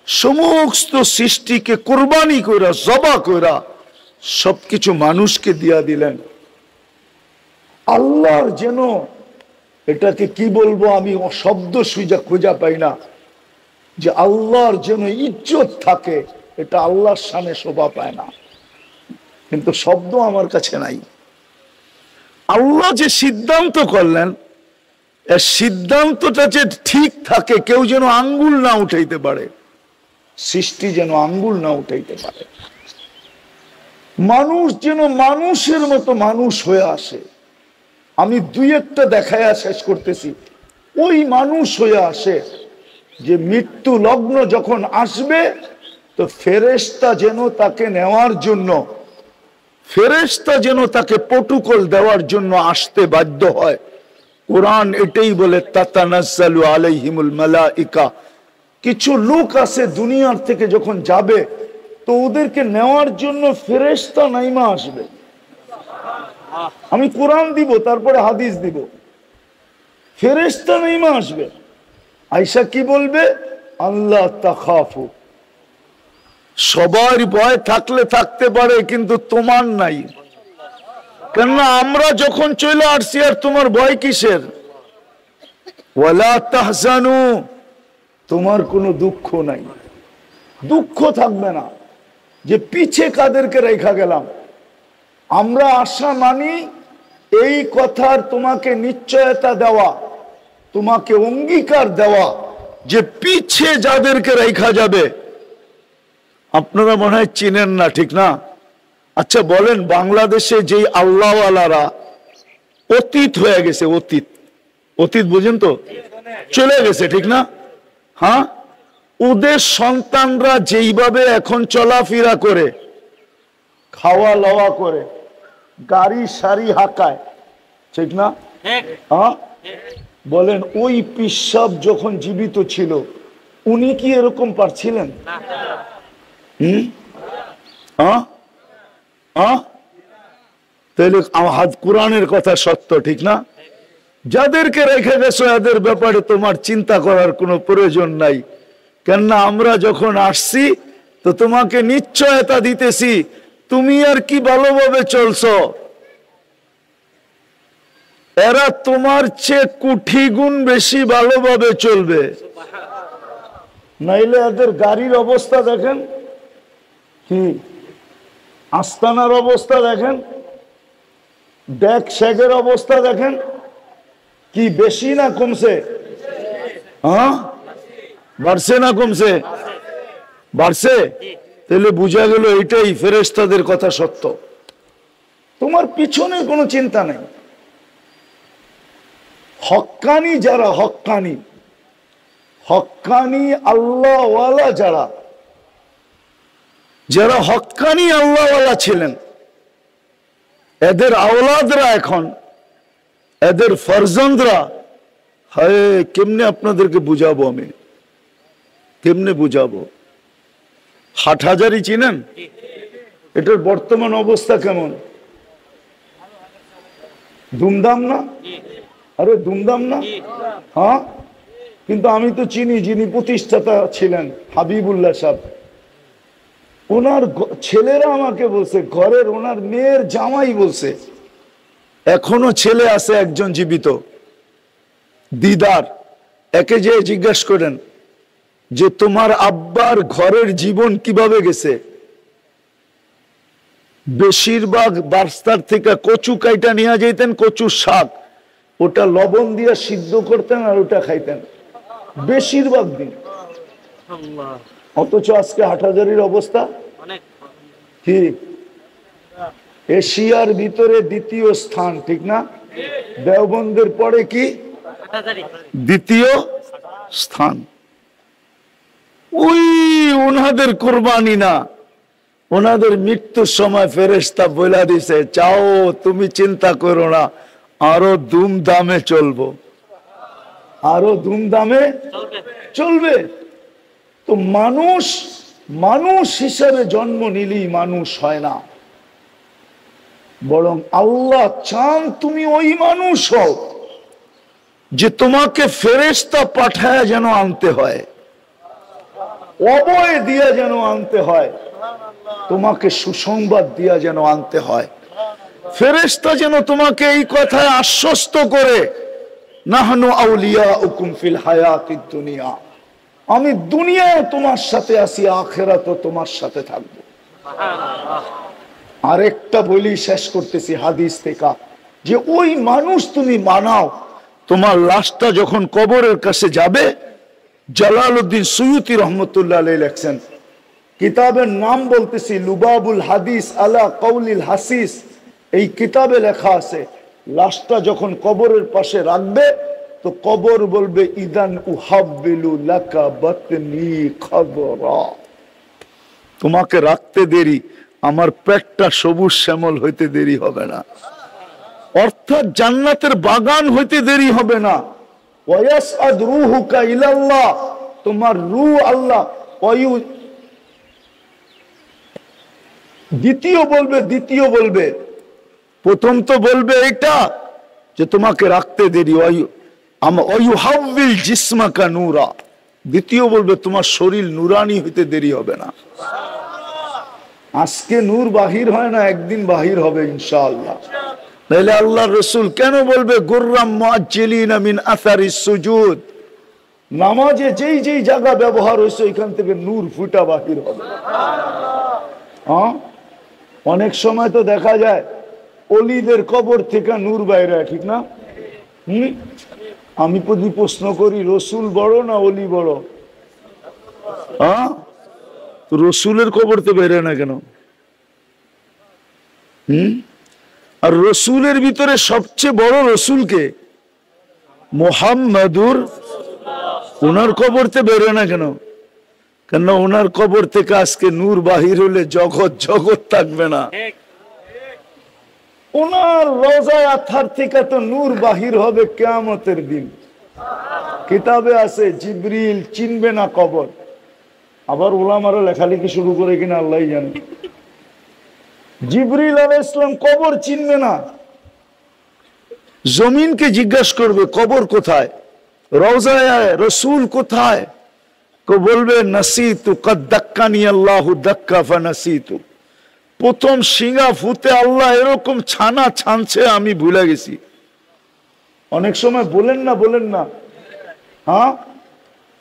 সমস্ত সৃষ্টিকে কোরবানি করা, জবা করা, সবকিছু মানুষকে দিয়া দিলেন। আল্লাহর যেন, এটাকে কি বলবো আমি শব্দ খুঁজা পাই না, যে আল্লাহর যেন ইজ্জত থাকে, এটা আল্লাহর সামনে শোভা পায় না, কিন্তু শব্দ আমার কাছে নাই। আল্লাহ যে সিদ্ধান্ত করলেন, এই সিদ্ধান্তটা যে ঠিক থাকে, কেউ যেন আঙ্গুল না উঠাইতে পারে, সৃষ্টি যেন আঙ্গুল না উঠাইতে পারে, মানুষ যেন মানুষের মতো মানুষ হয়ে আসে। আমি দুই একটা দেখায়া শেষ করতেছি। ওই মানুষ হয়ে আসে যে মৃত্যু লগ্ন যখন আসবে, তো ফেরেশতা যেন তাকে নেওয়ার জন্য, ফেরেশতা যেন তাকে প্রটোকল দেওয়ার জন্য আসতে বাধ্য হয়। কোরআন এটাই বলে, তাতানাজ্জালু আলাইহিমুল মালাইকা। কিছু লোক আছে দুনিয়ার থেকে যখন যাবে, তো ওদেরকে নেওয়ার জন্য ফেরেশতা নাইমা আসবে। আমি কোরআন দিব, তারপরে হাদিস দিব। ফেরেশতা নাইমা আসবে, আয়েশা কি বলবে? আল্লাহ তাখাফু। সবার ভয় থাকলে থাকতে পারে, কিন্তু তোমার নাই। কেননা আমরা যখন চলে আসছি, আর তোমার ভয় কিসের? ওয়ালা তাহজানু, তোমার কোনো দুঃখ নাই, দুঃখ থাকবে না যে পিছে কাদেরকে রেখা গেলাম। আমরা আশা মানি এই কথার তোমাকে নিশ্চয়তা দেওয়া, তোমাকে অঙ্গীকার দেওয়া যে পিছে যাদেরকে রেখা যাবে, আপনারা মনে হয় চিনেন না, ঠিক না? আচ্ছা বলেন, বাংলাদেশে যেই আল্লাহওয়ালারা অতীত হয়ে গেছে, অতীত বুঝেন তো, চলে গেছে, ঠিক না? হ্যাঁ, ওদের সন্তানরা যেইভাবে এখন চলাফেরা করে, খাওয়া লওয়া করে, গাড়ি সারি হাঁকায়, ঠিক না? হ্যাঁ, বলেন ওই পিসাব যখন জীবিত ছিল, উনি কি এরকম পারছিলেন? তাহলে কোরআনের কথা সত্য, ঠিক না? যাদেরকে রেখে গেছো এদের ব্যাপারে তোমার চিন্তা করার কোনো প্রয়োজন নাই। কেননা আমরা যখন আসছি, তো তোমাকে নিশ্চয়তা দিতেছি, তুমি আর কি ভালোভাবে চলছো, এরা তোমার চেয়ে কোটি গুণ বেশি ভালোভাবে চলবে। নাইলে এদের গাড়ির অবস্থা দেখেন, কি আস্তানার অবস্থা দেখেন, ডেক শেগের অবস্থা দেখেন, কি বেশি না কমছে? হ্যাঁ, বাড়ছে না কমছে? বাড়ছে। তাহলে বুঝা গেল এটাই ফেরেশতাদের কথা সত্য, তোমার পিছনে কোনো চিন্তা নেই। হক্কানি যারা, হক্কানি আল্লাহওয়ালা যারা হক্কানি আল্লাহওয়ালা ছিলেন, এদের আওলাদরা এখন, এদের ফরজন্দরা, হায় কেমনে আপনাদেরকে বুঝাবো, আমি কেমনে বুঝাবো? হাটহাজারী চিনেন? এটার বর্তমান অবস্থা কেমন? ধুমধাম না? আরে ধুমধাম না? হ্যাঁ, কিন্তু আমি তো চিনি যিনি প্রতিষ্ঠাতা ছিলেন, হাবিবুল্লাহ সাহেব। ওনার ছেলেরা আমাকে বলছে, ঘরের ওনার মেয়ের জামাই বলছে, এখনো ছেলে আছে একজন জীবিত, দিদার, একে যে জিজ্ঞাসা করেন যে তোমার আব্বার ঘরের জীবন কিভাবে গেছে? বেশিরভাগ বার্স্তার থেকে কচু কাইটা নিয়ে যেতেন, কচুর শাক, ওটা লবণ দিয়ে সিদ্ধ করতেন আর ওটা খাইতেন বেশিরভাগ দিন। অথচ আজকে হাটহাজারির অবস্থা কি? এশিয়ার ভিতরে দ্বিতীয় স্থান, ঠিক না? দেওবন্দের পরে কি দ্বিতীয় স্থান? ওই ওনাদের কোরবানি না, ওনাদের মৃত্যুর সময় ফেরেশতা বলে দিছে, চাও তুমি চিন্তা করো না, আরো ধুমধামে চলবো, আরো ধুমধামে চলবে। তো মানুষ মানুষ হিসেবে জন্ম নিলেই মানুষ হয় না, বরং আল্লাহ চান তুমি ওই মানুষ হও যে তোমাকে ফেরেশতা পাঠায় যেন আনতে হয়, অভয় দিয়া যেন আনতে হয়, তোমাকে সুসংবাদ দিয়া যেন আনতে হয়। ফেরেশতা যেন তোমাকে এই কথায় আশ্বস্ত করে, নাহনু আউলিয়াউকুম ফিল হায়াতিদ দুনিয়া, আমি দুনিয়ায় তোমার সাথে আছি, আখিরাতেও তোমার সাথে থাকবো। আরেকটা বলি, শেষ করতেছি হাদিস থেকে, যে ওই মানুষ তুমি মানাও, তোমার লাশটা যখন কবরের কাছে যাবে, জালালউদ্দিন সুয়ুতি রহমতুল্লাহ আলাইহি লেখছেন, কিতাবের নাম বলতেছি লুবাবুল হাদিস আলা কওলিল হাসিস, এই কিতাবে লেখা আছে, লাশটা যখন কবরের পাশে রাখবে তো কবর বলবে, ইদান উহাব্বিলু লাকা বাতনি খাবরা, তোমাকে রাখতে দেরি, আমার পেটটা সবুজ শ্যামল হইতে দেরি হবে না, অর্থাৎ জান্নাতের বাগান হইতে দেরি হবে না। ওয়ায়াসআদ রূহুকা ইলাল্লাহ, তোমার রূহ আল্লাহ, দ্বিতীয় বলবে, প্রথম তো বলবে এটা যে তোমাকে রাখতে দেরি, ওয়ায়ুহাউবিল জিসমাকা নূরা, দ্বিতীয় বলবে তোমার শরীর নুরানি হইতে দেরি হবে না। আজকে নূর বাহির হয় না, একদিন বাহির হবে ইনশাআল্লাহ। নাইলে আল্লাহর রাসূল কেন বলবে গুররাম মুআজ্জিলিনা মিন আসারিস সুজুদ, নামাজে যেই যেই জায়গা ব্যবহার হয়েছে এখান থেকে নূর ফুটা বাহির হবে। হ্যাঁ, অনেক সময় তো দেখা যায় অলিদের কবর থেকে নূর বাইরে, ঠিক না? আমি যদি প্রশ্ন করি, রসুল বড় না অলি বড়? হ্যাঁ, রসুলের কবর তো বের না কেন? আর রসুলের ভিতরে সবচেয়ে বড় রসুলকে মুহাম্মাদুর, ওনার কবর তো বেরো না কেন? কেন ওনার কবর থেকে আজকে নূর বাহির হলে জগৎ জগৎ থাকবে না। ওনার রোজায় আথার থেকে তো নূর বাহির হবে কিয়ামতের দিন। কিতাবে আছে জিবরিল চিনবে না কবর, আবার উলামারা লেখালেখি শুরু করে কিনা আল্লাহই জানে। জিবরিল আলাইহিস সালাম কবর চিনবে না, জমিনকে জিজ্ঞাসা করবে কবর কোথায়, রওজায় রাসূল কোথায়, কো বলবে নাসিতু কদ দাক্কানি আল্লাহু দাক্কা ফানাসিতু, প্রথম সিঙ্গা ফুতে আল্লাহ এরকম ছানা ছানছে আমি ভুলে গেছি। অনেক সময় বলেন না, হ্যাঁ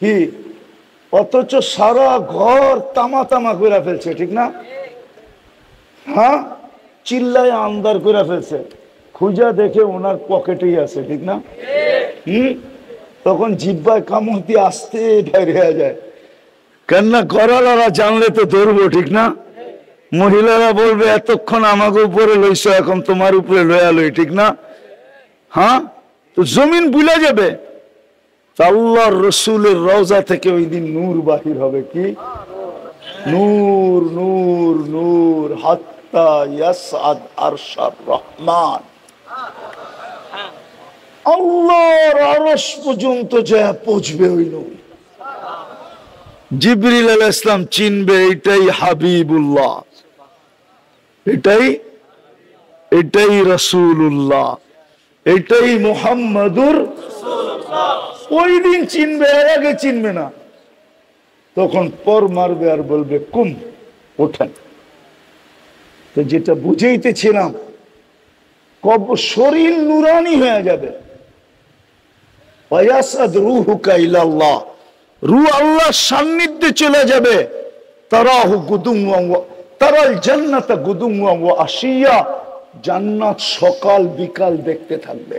কি, অথচ সারা ঘর তামা তামা করে ফেলছে, ঠিক না? হ্যাঁ, চিল্লায় আন্দার করে ফেলছে, খুঁজা দেখে ওনার পকেটেই আছে, ঠিক না? তখন জিব্বায় কামড় দিয়ে আসতে বের হয়ে যায়, কেননা গড়ালারা জানলে তো ধরবো, ঠিক না? মহিলারা বলবে এতক্ষণ আমাকে উপরে লইছ, এখন তোমার উপরে লয়া লই, ঠিক না? হ্যাঁ, তো জমিন বুলা যাবে। আল্লাহর রসুলের রওজা থেকে ওই দিন নূর বাহির হবে, কি নূর নূর নূর, হাত্তা ইয়াসআদ আরশার রহমান, আল্লাহর আরশ পর্যন্ত যা পৌঁছবে ওই নূর। জিবরিল আলাইহিস সালাম চিনবে এটাই হাবিবুল্লাহ, এটাই রাসূলুল্লাহ। এটাই মুহাম্মাদুর রাসূলুল্লাহ। ওই দিন চিনবে, এর আগে চিনবে না। তখন পর মারবে আর বলবে কুম, ওঠেন। তো যেটা বুঝাইতেছিলাম, কবর শরীর নুরানি হয়ে যাবে। ওয়ায়াসাদ রূহুকা ইলাল্লাহ, রূহ আল্লাহর সান্নিধ্যে চলে যাবে। তারাহু গুদুওয়া ওয়া তারাল জান্নাতা গুদুওয়া ওয়া আশিয়া, জান্নাত সকাল বিকাল দেখতে থাকবে।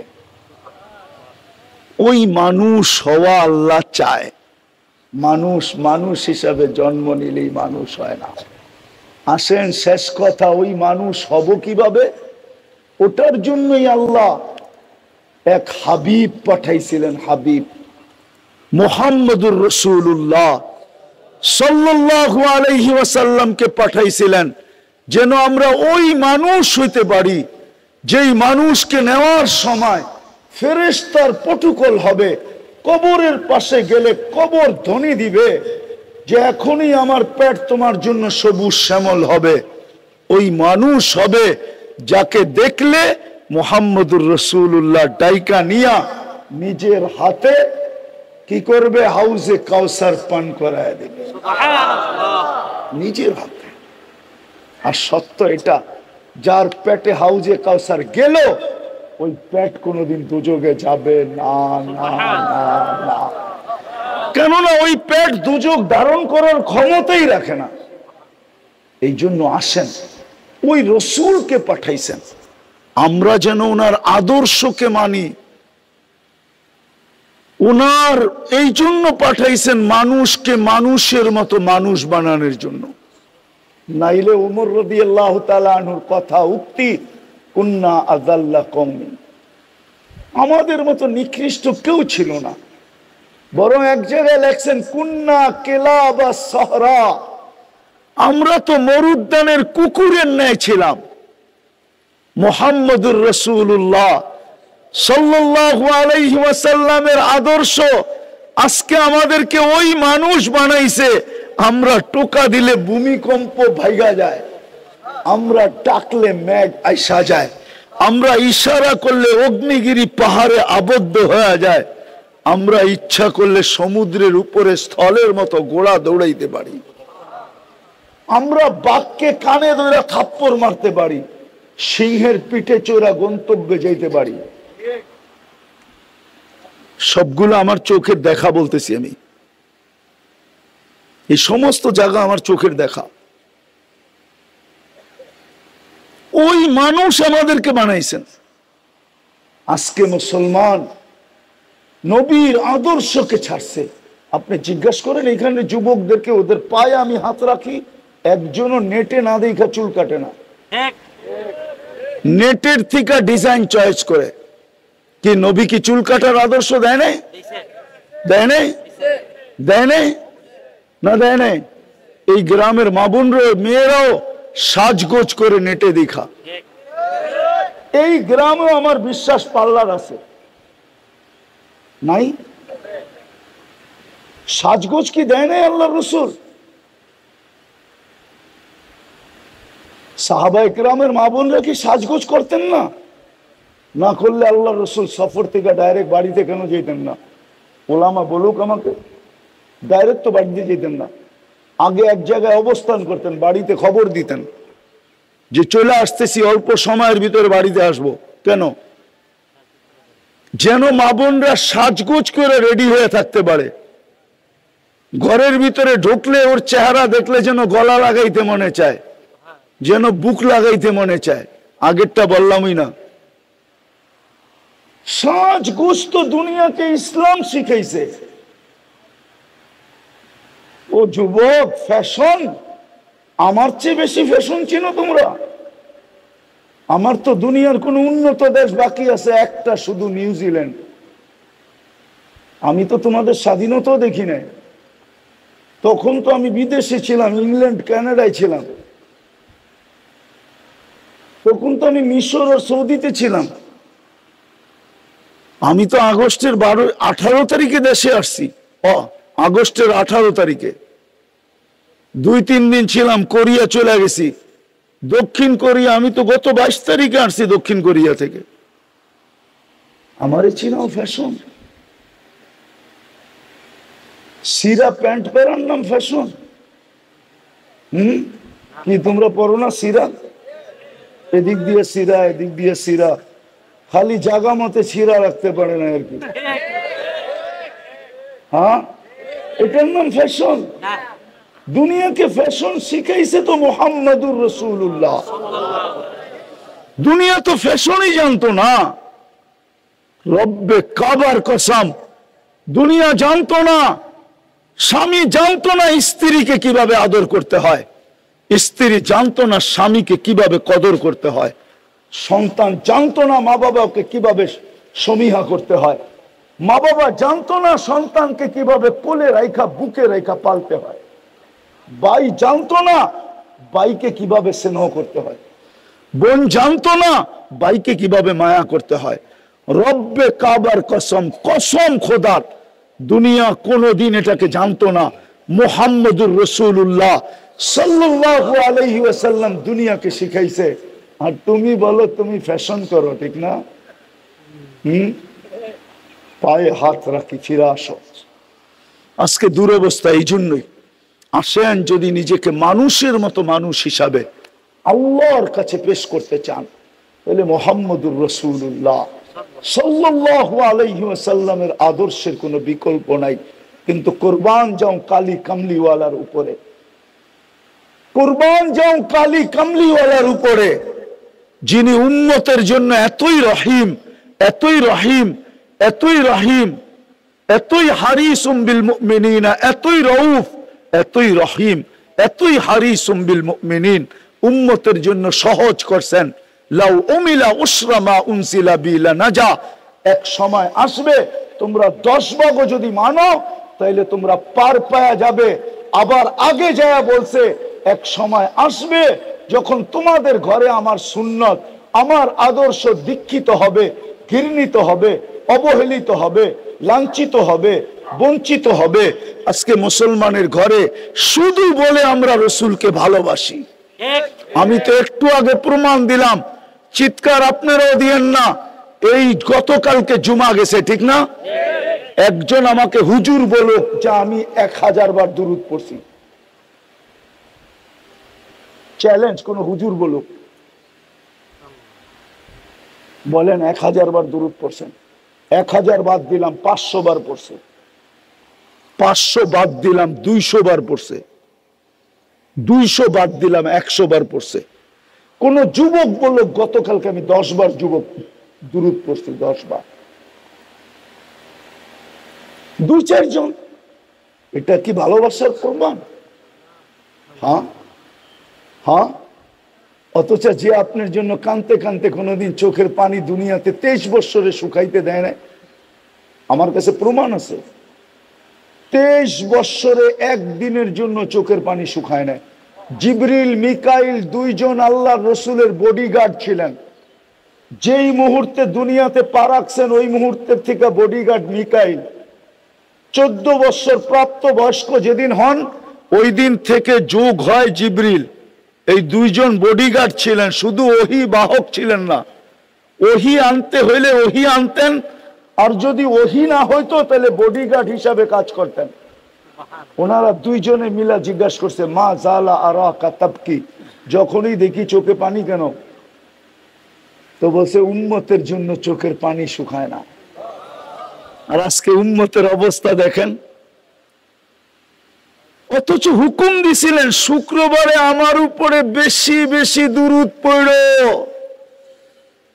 ওই মানুষ হওয়া আল্লাহ চায়। মানুষ মানুষ হিসাবে জন্ম নিলেই মানুষ হয় না। আসেন শেষ কথা, ওই মানুষ হব কিভাবে? ওটার জন্যই আল্লাহ এক হাবিব পাঠাইছিলেন। হাবিব মুহাম্মদুর রাসূলুল্লাহ সাল্লাল্লাহু আলাইহি ওয়াসাল্লামকে পাঠাইছিলেন, যেন আমরা ওই মানুষ হইতে পারি যেই মানুষকে নেওয়ার সময় ফেরেশতার প্রটোকল হবে। কবরের পাশে গেলে কবর ধ্বনি দিবে যে এখনই আমার পেট তোমার জন্য সবুজ শ্যামল হবে। ওই মানুষ হবে যাকে দেখলে মুহাম্মদুর রাসূলুল্লাহ ডাইকা নিয়া নিজের হাতে কি করবে? হাউজে কাউসার পান করায় দেবে নিজের হাতে। আর সত্য এটা, যার পেটে হাউজে কাউসার গেল, ওই পেট কোনোদিন দুযোগে যাবে না, না, না, না। কেননা ওই পেট দুযোগ ধারণ করার ক্ষমতাই রাখে না। এই জন্য আসেন, ওই রসুলকে পাঠাইছেন, আমরা যেন ওনার আদর্শকে মানি। ওনার এই জন্য পাঠাইছেন মানুষকে মানুষের মতো মানুষ বানানোর জন্য। নাইলে ওমর রাদিয়াল্লাহু তাআলা আনহুর কথা উক্তি, কুন্না আযাল্লা কওমি, আমাদের মতো নিকৃষ্ট কেউ ছিল না। বরং এক জায়গায় লেখছেন কুন্না কিলাবা সাহরা, আমরা তো মরুদ্যানের কুকুরের ন্যায় ছিলাম। মুহাম্মদুর রাসূলুল্লাহ সাল্লাল্লাহু আলাইহি ওয়াসাল্লামের আদর্শ আজকে আমাদেরকে ওই মানুষ বানাইছে। আমরা টোকা দিলে ভূমিকম্প ভাইগা যায়, আমরা ডাকলে মেঘ আইসা যায়, আমরা ইশারা করলে অগ্নিগিরি পাহাড়ে আবদ্ধ হয়ে যায়, আমরা ইচ্ছা করলে সমুদ্রের উপরে স্থলের মতো গোড়া দৌড়াইতে পারি, আমরা বাঘকে কানে ধরে থাপ্পড় মারতে পারি, সিংহের পিঠে চড়া গন্তব্যে যাইতে পারি। সবগুলো আমার চোখের দেখা বলতেছি আমি। এই সমস্ত জায়গা আমার চোখের দেখা। ওই মানুষ আমাদেরকে বানাইছেন। আজকে মুসলমান নবীর আদর্শকে ছাড়ছে। আপনি জিজ্ঞাসা করেন এখানে যুবকদেরকে, ওদের পায়ে আমি হাত রাখি, একজনও নেটে না দেখা চুল কাটে না। নেটের থেকে ডিজাইন চয়েস করে। কি নবী কি চুল কাটার আদর্শ দেয় নাই? দেয় নাই? দেয় নাই? না দেয় নাই? এই গ্রামের মা বোনরা মেয়েরাও সাজগোজ করে নেটে দেখা। এই গ্রামেও আমার বিশ্বাস পার্লার আছে নাই? সাজগোজ কি দেয় নাই আল্লাহর রাসূল? সাহাবায়ে কেরামের মা বোনরা কি সাজগোজ করতেন না? না করলে আল্লাহর রাসূল সফর থেকে ডাইরেক্ট বাড়িতে কেন যেতেন না? ওলামা বলুক আমাকে, ডাইরেক্ট তো বাড়িতে যেতেন না। আগে এক জায়গায় অবস্থান করতেন, বাড়িতে খবর দিতেন যে চলে আসতেছি, অল্প সময়ের ভিতরে বাড়িতে আসবো। কেন? যেন মা বোনরা সাজগোজ করে রেডি হয়ে থাকতে পারে। ঘরের ভিতরে ঢুকলে ওর চেহারা দেখলে যেন গলা লাগাইতে মনে চায়, যেন বুক লাগাইতে মনে চায়। আগেরটা বললামই না। সাজগোজ তো দুনিয়াকে ইসলাম শিখাইছে। ও যুবক, ফ্যাশন, আমার চেয়ে বেশি ফ্যাশন চিনো তোমরা? আমার তো দুনিয়ার কোন উন্নত দেশ বাকি আছে একটা, শুধু নিউজিল্যান্ড। আমি তো তোমাদের স্বাধীনতাও দেখি নাই। তখন তো আমি বিদেশে ছিলাম, ইংল্যান্ড কানাডায় ছিলাম। তখন তো আমি মিশর আর সৌদিতে ছিলাম। আমি তো আগস্টের 18 তারিখে দেশে আসছি। আগস্টের 18 তারিখে 2-3 দিন ছিলাম, কোরিয়া চলে গেছি। দক্ষিণ কোরিয়া আমি তো গত 22 তারিখে আসছি দক্ষিণ কোরিয়া থেকে। আমারে চিনাও ফ্যাশন? সিরা প্যান্ট পরার নাম ফ্যাশন? কি তোমরা পড়ো না সিরা? এদিক দিয়ে সিরা, এদিক দিয়ে সিরা, খালি জাগা মতে সিরা রাখতে পারে না আর কি। হ্যাঁ, এটার নাম ফ্যাশন? দুনিয়াকে ফ্যাশন শিখাইছে তো মুহাম্মাদুর রাসূলুল্লাহ। দুনিয়া তো ফ্যাশনই জানতো না। রব্বে কাবার কসম, দুনিয়া জানতো না। স্বামী জানতো না স্ত্রীকে কিভাবে আদর করতে হয়, স্ত্রী জানতো না স্বামীকে কিভাবে কদর করতে হয়, সন্তান জানতো না মা বাবাকে কিভাবে সমীহা করতে হয়, মা বাবা জানতো না সন্তানকে কিভাবে কোলে রাইখা বুকে রাইখা পালতে হয়, ভাই জানতো না ভাইকে কিভাবে স্নেহ করতে হয়, বোন জানতো না ভাইকে কিভাবে মায়া করতে হয়। রব্বে কাবার কসম, কসম খোদার, দুনিয়া কোনোদিন এটাকে জানতো না। মুহাম্মদুর রাসূলুল্লাহ সাল্লাল্লাহু আলাইহি ওয়াসাল্লাম দুনিয়াকে শিখাইছে। আর তুমি বলো তুমি ফ্যাশন করো, ঠিক না? পায়ে হাত রাখি, ফিরে আসো। আজকে দুরবস্থা এই জন্যই। আসেন, যদি নিজেকে মানুষের মতো মানুষ হিসাবে আল্লাহর কাছে পেশ করতে চান, তাহলে মুহাম্মদুর রাসূলুল্লাহ সাল্লাল্লাহু আলাইহি ওয়াসাল্লামের আদর্শের কোনো বিকল্প নাই। কিন্তু কুরবান যাও কালী কামলিওয়ালার উপরে, কুরবান যাও কালী কামলিওয়ালার উপরে, যিনি উম্মতের জন্য এতই রহিম, এতই রহিম, এতই রহিম, এতই হারিসুম বিল মুমিনিনা, এতই রউফ, এতই রহিম, এতই হারিসুম বিল মুমিনিন। উম্মতের জন্য সহজ করছেন। লাউ উমিলা উসরা মা উনসিলা বিলা নাজা। এক সময় আসবে তোমরা 10 ভাগও যদি মানো তাইলে তোমরা পার পায়া যাবে। আবার আগে যায় বলছে এক সময় আসবে যখন তোমাদের ঘরে আমার সুন্নত, আমার আদর্শ দীক্ষিত হবে, ঘৃণিত হবে, অবহেলিত হবে, লাঞ্ছিত হবে, বঞ্চিত হবে। আজকে মুসলমানের ঘরে শুধু বলে আমরা রসুলকে ভালোবাসি। আমি তো একটু আগে প্রমাণ দিলাম, চিৎকার আপনারাও দিয়েন না। এই গতকালকে জুমা গেছে, ঠিক না? একজন আমাকে হুজুর বলুক যে আমি 1000 বার দুরূদ পড়ছি। চ্যালেঞ্জ, কোন হুজুর বলুক, বলেন 1000 বার দুরূদ পড়ছেন। 1000 বাদ দিলাম 500 বার পড়ছে, 500 বাদ দিলাম 200 বার পড়ছে, 200 বাদ দিলাম 100 বার পড়ছে। কোন যুবক বলুক গতকালকে আমি 10 বার যুবক দুরূদ পড়ছি, 10 বার। 2-4 জন। এটা কি ভালোবাসার প্রমাণ? হ্যাঁ হ্যাঁ। অথচ যে আপনার জন্য কানতে কানতে কোনোদিন চোখের পানি দুনিয়াতে 23 বছরে শুকাইতে দেয় না, আমার কাছে প্রমাণ আছে। 23 বছরে একদিনের জন্য চোখের পানি শুকায় না। জিবরিল মিকাইল 2 জন আল্লাহর রসুলের বডিগার্ড ছিলেন। যেই মুহূর্তে দুনিয়াতে পা রাখছেন ওই মুহূর্তের থেকে বডিগার্ড মিকাইল। 14 বছর প্রাপ্ত বয়স্ক যেদিন হন ওই দিন থেকে যোগ হয় জিবরিল। এই 2 জন বডিগার্ড ছিলেন, শুধু ওহী বাহক ছিলেন না। ওহী আনতে হইলে ওহী আনতেন, আর যদি ওহী না হইতো তাহলে বডিগার্ড হিসাবে কাজ করতেন। ওনারা 2 জনে মিলা জিজ্ঞাসা করছে, মা জালা আরাকা তাবকি, যখনই দেখি চোখে পানি কেন? তো বলছে উম্মতের জন্য চোখের পানি শুকায় না। আর আজকে উম্মতের অবস্থা দেখেন। অথচ হুকুম দিছিলেন শুক্রবারে আমার উপরে বেশি বেশি দুরূদ পড়ো।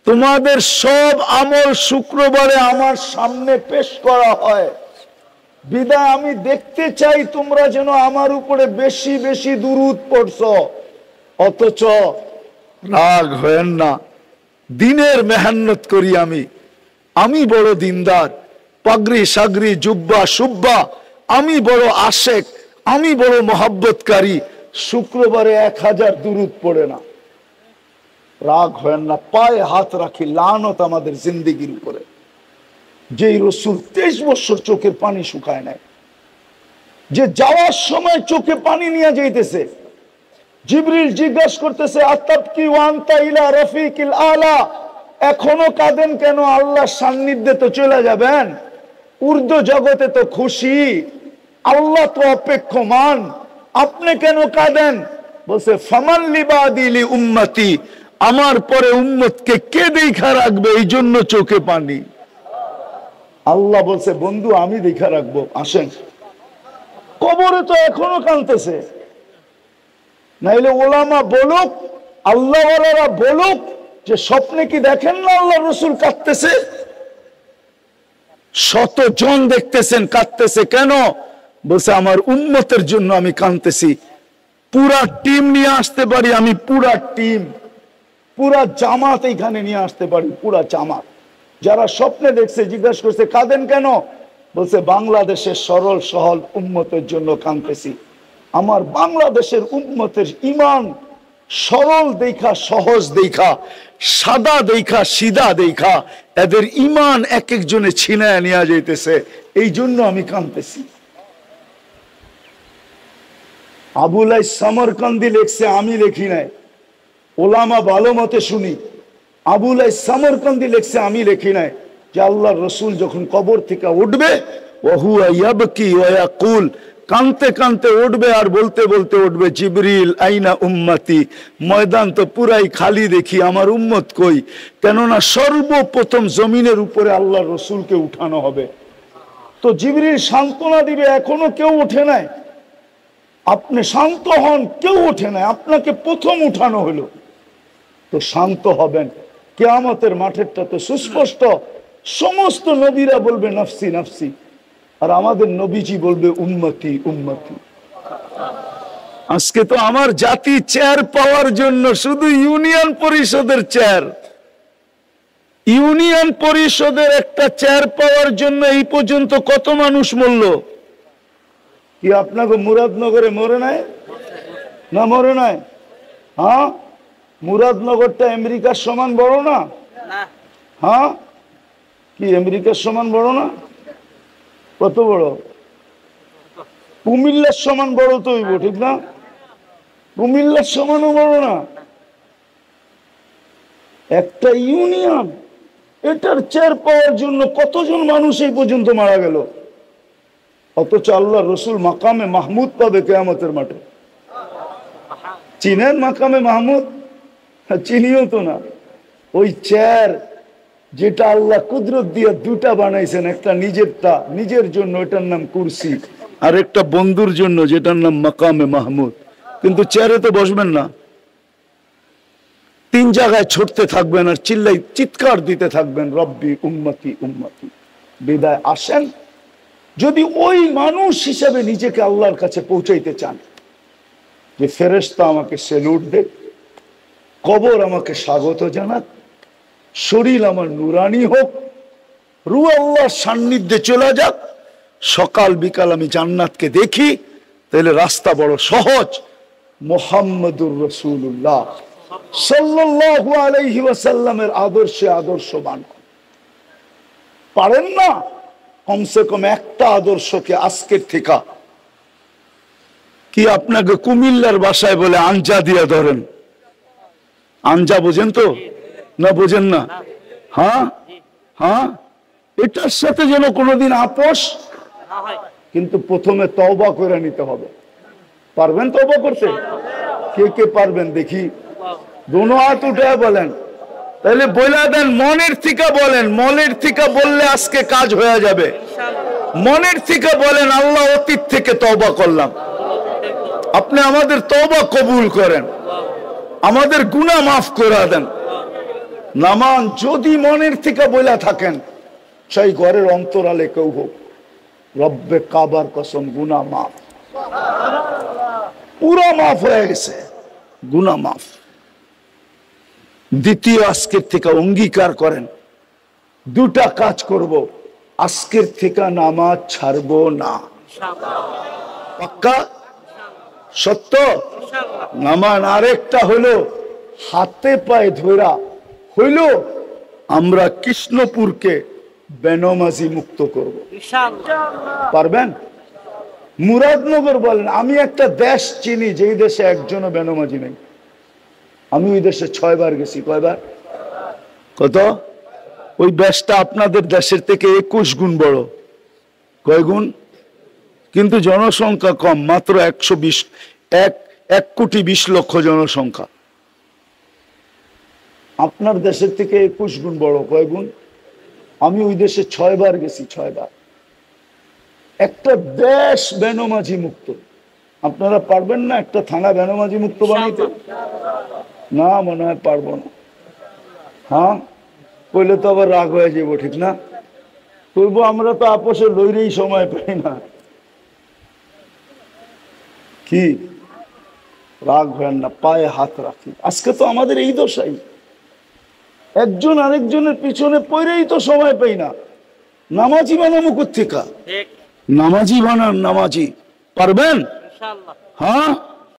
তোমাদের সব আমল শুক্রবারে আমার সামনে পেশ করা হয়, বিদায় আমি দেখতে চাই তোমরা যেন আমার উপরে বেশি বেশি দুরূদ পড়ছো। অথচ রাগ হয়েন না, দিনের মেহনত করি আমি বড় দিনদার, পাগড়ি সাগরি জুব্বা সুব্বা, আমি বড় আশেক, আমি বড় মহব্বতকারী। শুক্রবারে 1000 দুরূদ পড়ে না। রাগ হয়েন না, পায়ে হাত রাখি, লানত আমাদের জিন্দেগির উপরে। যেই রসুল 23 বছর চোখের পানি শুকায় নাই, যে যাওয়ার সময় চোখে পানি নিয়ে যাইতেছে, জিবরিল জিজ্ঞাসা করতেছে আতাবকি ওয়া আনতা ইলা রাফিকিল আলা, এখনো কাঁদেন কেন? আল্লাহর সান্নিধ্যে তো চলে যাবেন, উর্দু জগতে তো খুশি, আল্লাহ তো অপেক্ষমান, আপনি কেন কাঁদেন? বলছে ফামান লিবাদিলি উম্মতি, আমার পরে উম্মতকে কে দেখা রাখবে, এই জন্য চোখে পানি। আল্লাহ বলছে বন্ধু আমি দেখা রাখবো, আসেন। কবরে তো এখনো কাঁদতেছে, নাইলে ওলামা বলুক, আল্লাহওয়ালারা বলুক যে স্বপ্নে কি দেখেন না আল্লাহ রসুল কাঁদতেছে? শতজন দেখতেছেন কাঁদতেছে, কেন? বলছে আমার উম্মতের জন্য আমি কাঁদতেছি। পুরা টিম নিয়ে আসতে পারি আমি, পুরা টিম, পুরা জামাত এইখানে নিয়ে আসতে পারি, পুরা জামাত। যারা স্বপ্নে দেখছে জিজ্ঞাসা করছে কাঁদেন কেন? বলছে বাংলাদেশের সরল সহল উম্মতের জন্য কাঁদতেছি। আমার বাংলাদেশের উম্মতের ইমান সরল দেখা, সহজ দেখা, সাদা দেখা, সিধা দেখা, এদের ইমান এক একজনে ছিনায় নিয়ে যাইতেছে, এই জন্য আমি কাঁদতেছি। আবুলাই সামরকান্দি লেখছে, আমি লেখি নাই, ওলামা ভালো মতে শুনি। আবুলাই সামরকান্দি লেখছে, আমি লেখি নাই, যে আল্লাহর রসুল যখন কবর থেকে উঠবে, ওহুয়া ইয়াবকি ওয়া ইয়াকুল, কানতে কানতে উঠবে আর বলতে বলতে উঠবে, জিবরিল আইনা উম্মতি, ময়দান তো পুরাই খালি দেখি, আমার উম্মত কই? কেননা সর্বপ্রথম জমিনের উপরে আল্লাহর রসুলকে উঠানো হবে। তো জিবরিল সান্ত্বনা দিবে, এখনো কেউ ওঠে নাই, আপনি শান্ত হন, কেউ ওঠে নাই, আপনাকে প্রথম উঠানো হলো। তো শান্ত হবেন। কিয়ামতের মাঠেরটা তো সুস্পষ্ট, সমস্ত নবীরা বলবে নফসি নফসি, আর আমাদের নবীজি বলবে উম্মতি উম্মতি। আজকে তো আমার জাতি চেয়ার পাওয়ার জন্য শুধু ইউনিয়ন পরিষদের চেয়ার, ইউনিয়ন পরিষদের একটা চেয়ার পাওয়ার জন্য এই পর্যন্ত কত মানুষ মরল? কি আপনাকে মুরাদনগরে মরে নাই? না মরে নাই? হ্যাঁ, মুরাদনগরটা আমেরিকার সমান বড় না? হ্যাঁ, কি আমেরিকার সমান বড় না? কত বড়? কুমিল্লার সমান বড় তো হইব, ঠিক না? কুমিল্লার সমানও বড় না। একটা ইউনিয়ন, এটার চেয়ার পাওয়ার জন্য কতজন মানুষ এই পর্যন্ত মারা গেল। অথচ আল্লাহ রসুল মাকামে মাহমুদ পাবে কিয়ামতের মাঠে। চিনেন মাকামে মাহমুদ? চিনিও তো না। ওই চেয়ার যেটা আল্লাহ কুদরত দিয়ে দুটা বানাইছেন, একটা নিজেরটা নিজের জন্য, এটার নাম কুরসি, আর একটা বন্ধুর জন্য যেটার নাম মাকামে মাহমুদ। কিন্তু চেয়ারে তো বসবেন না, তিন জায়গায় ছুটতে থাকবেন আর চিৎকার দিতে থাকবেন, রব্বি উম্মতি উম্মতি। বিদায় আসেন, যদি ওই মানুষ হিসেবে নিজেকে আল্লাহর কাছে পৌঁছাইতে চান, যে ফেরেশতা আমাকে সেলুট দেখ, কবর আমাকে স্বাগত জানাক, শরীর আমার নুরানি হোক, রূহ আল্লাহর সান্নিধ্যে চলে যাক, সকাল বিকাল আমি জান্নাতকে দেখি, তাহলে রাস্তা বড় সহজ। মুহাম্মদুর রাসূলুল্লাহ সাল্লাল্লাহু আলাইহি ওয়াসাল্লামের আদর্শে আদর্শবান পারেন না? কমসে কম একটা আদর্শকে আজকের থেকে, কি আপনাকে কুমিল্লার ভাষায় বলে আঞ্জা দিয়া ধরেন। আঞ্জা বোঝেন তো না? বোঝেন না? হ্যাঁ হ্যাঁ, এটার সাথে যেন কোনোদিন আপোষ, কিন্তু প্রথমে তওবা করে নিতে হবে। পারবেন তওবা করতে? কে কে পারবেন দেখি? দোনো হাত উঠে বলেন, তাহলে বলে দেন মনের থেকে বলেন। মনের থেকে বললে আজকে কাজ হয়ে যাবে। মনের থেকে বলেন, আল্লাহ অতীত থেকে তওবা করলাম, আপনি আমাদের তওবা কবুল করেন, আমাদের গুনাহ মাফ করে দেন। নামান যদি মনের থেকে বলে থাকেন, সেই ঘরের অন্তরালে কেউ হোক, রব্বে কাবার কসম গুনাহ মাফ, পুরো মাফ হয়ে গেছে, গুনাহ মাফ। দ্বিতীয়, আজকের থেকে অঙ্গীকার করেন দুটা কাজ করব, আজকের থেকে নামাজ ছাড়বো না। পাক্কা? সত্য? নামান। আরেকটা হলো হাতে পায়ে ধরা হইল আমরা কৃষ্ণপুরকে বেনামাজি মুক্ত করব। পারবেন? মুরাদনগর বলেন, আমি একটা দেশ চিনি যেই দেশে একজনও বেনামাজি নেই। আমি ওই দেশে 6 বার গেছি। কয়বার? কত? ওই ব্যাসটা আপনাদের দেশের থেকে 21 গুণ বড়। কয় গুণ? কিন্তু জনসংখ্যা কম, মাত্র 1,20,00,000 জনসংখ্যা। আপনার দেশের থেকে 21 গুণ বড়। কয় গুণ? আমি ওই দেশে 6 বার গেছি, 6 বার। একটা দেশ বেনমাজি মুক্ত। আপনারা পারবেন না একটা থানা বেনমাজি মুক্ত বানাইতে? না, মনে হয় পারবো না। হ্যাঁ, কইলে তো আবার রাগ হয়ে যাবো, ঠিক না? কইবো আমরা তো আপোষে লইরেই সময় পাই না। কি রাগ হয় না, পায়ে হাত রাখি। আজকে তো আমাদের এই দশাই, একজন আরেকজনের পিছনে পড়েই তো সময় পাই না। নামাজি বানাবো কোত্থেকা? নামাজি বানান, নামাজি পারবেন? হ্যাঁ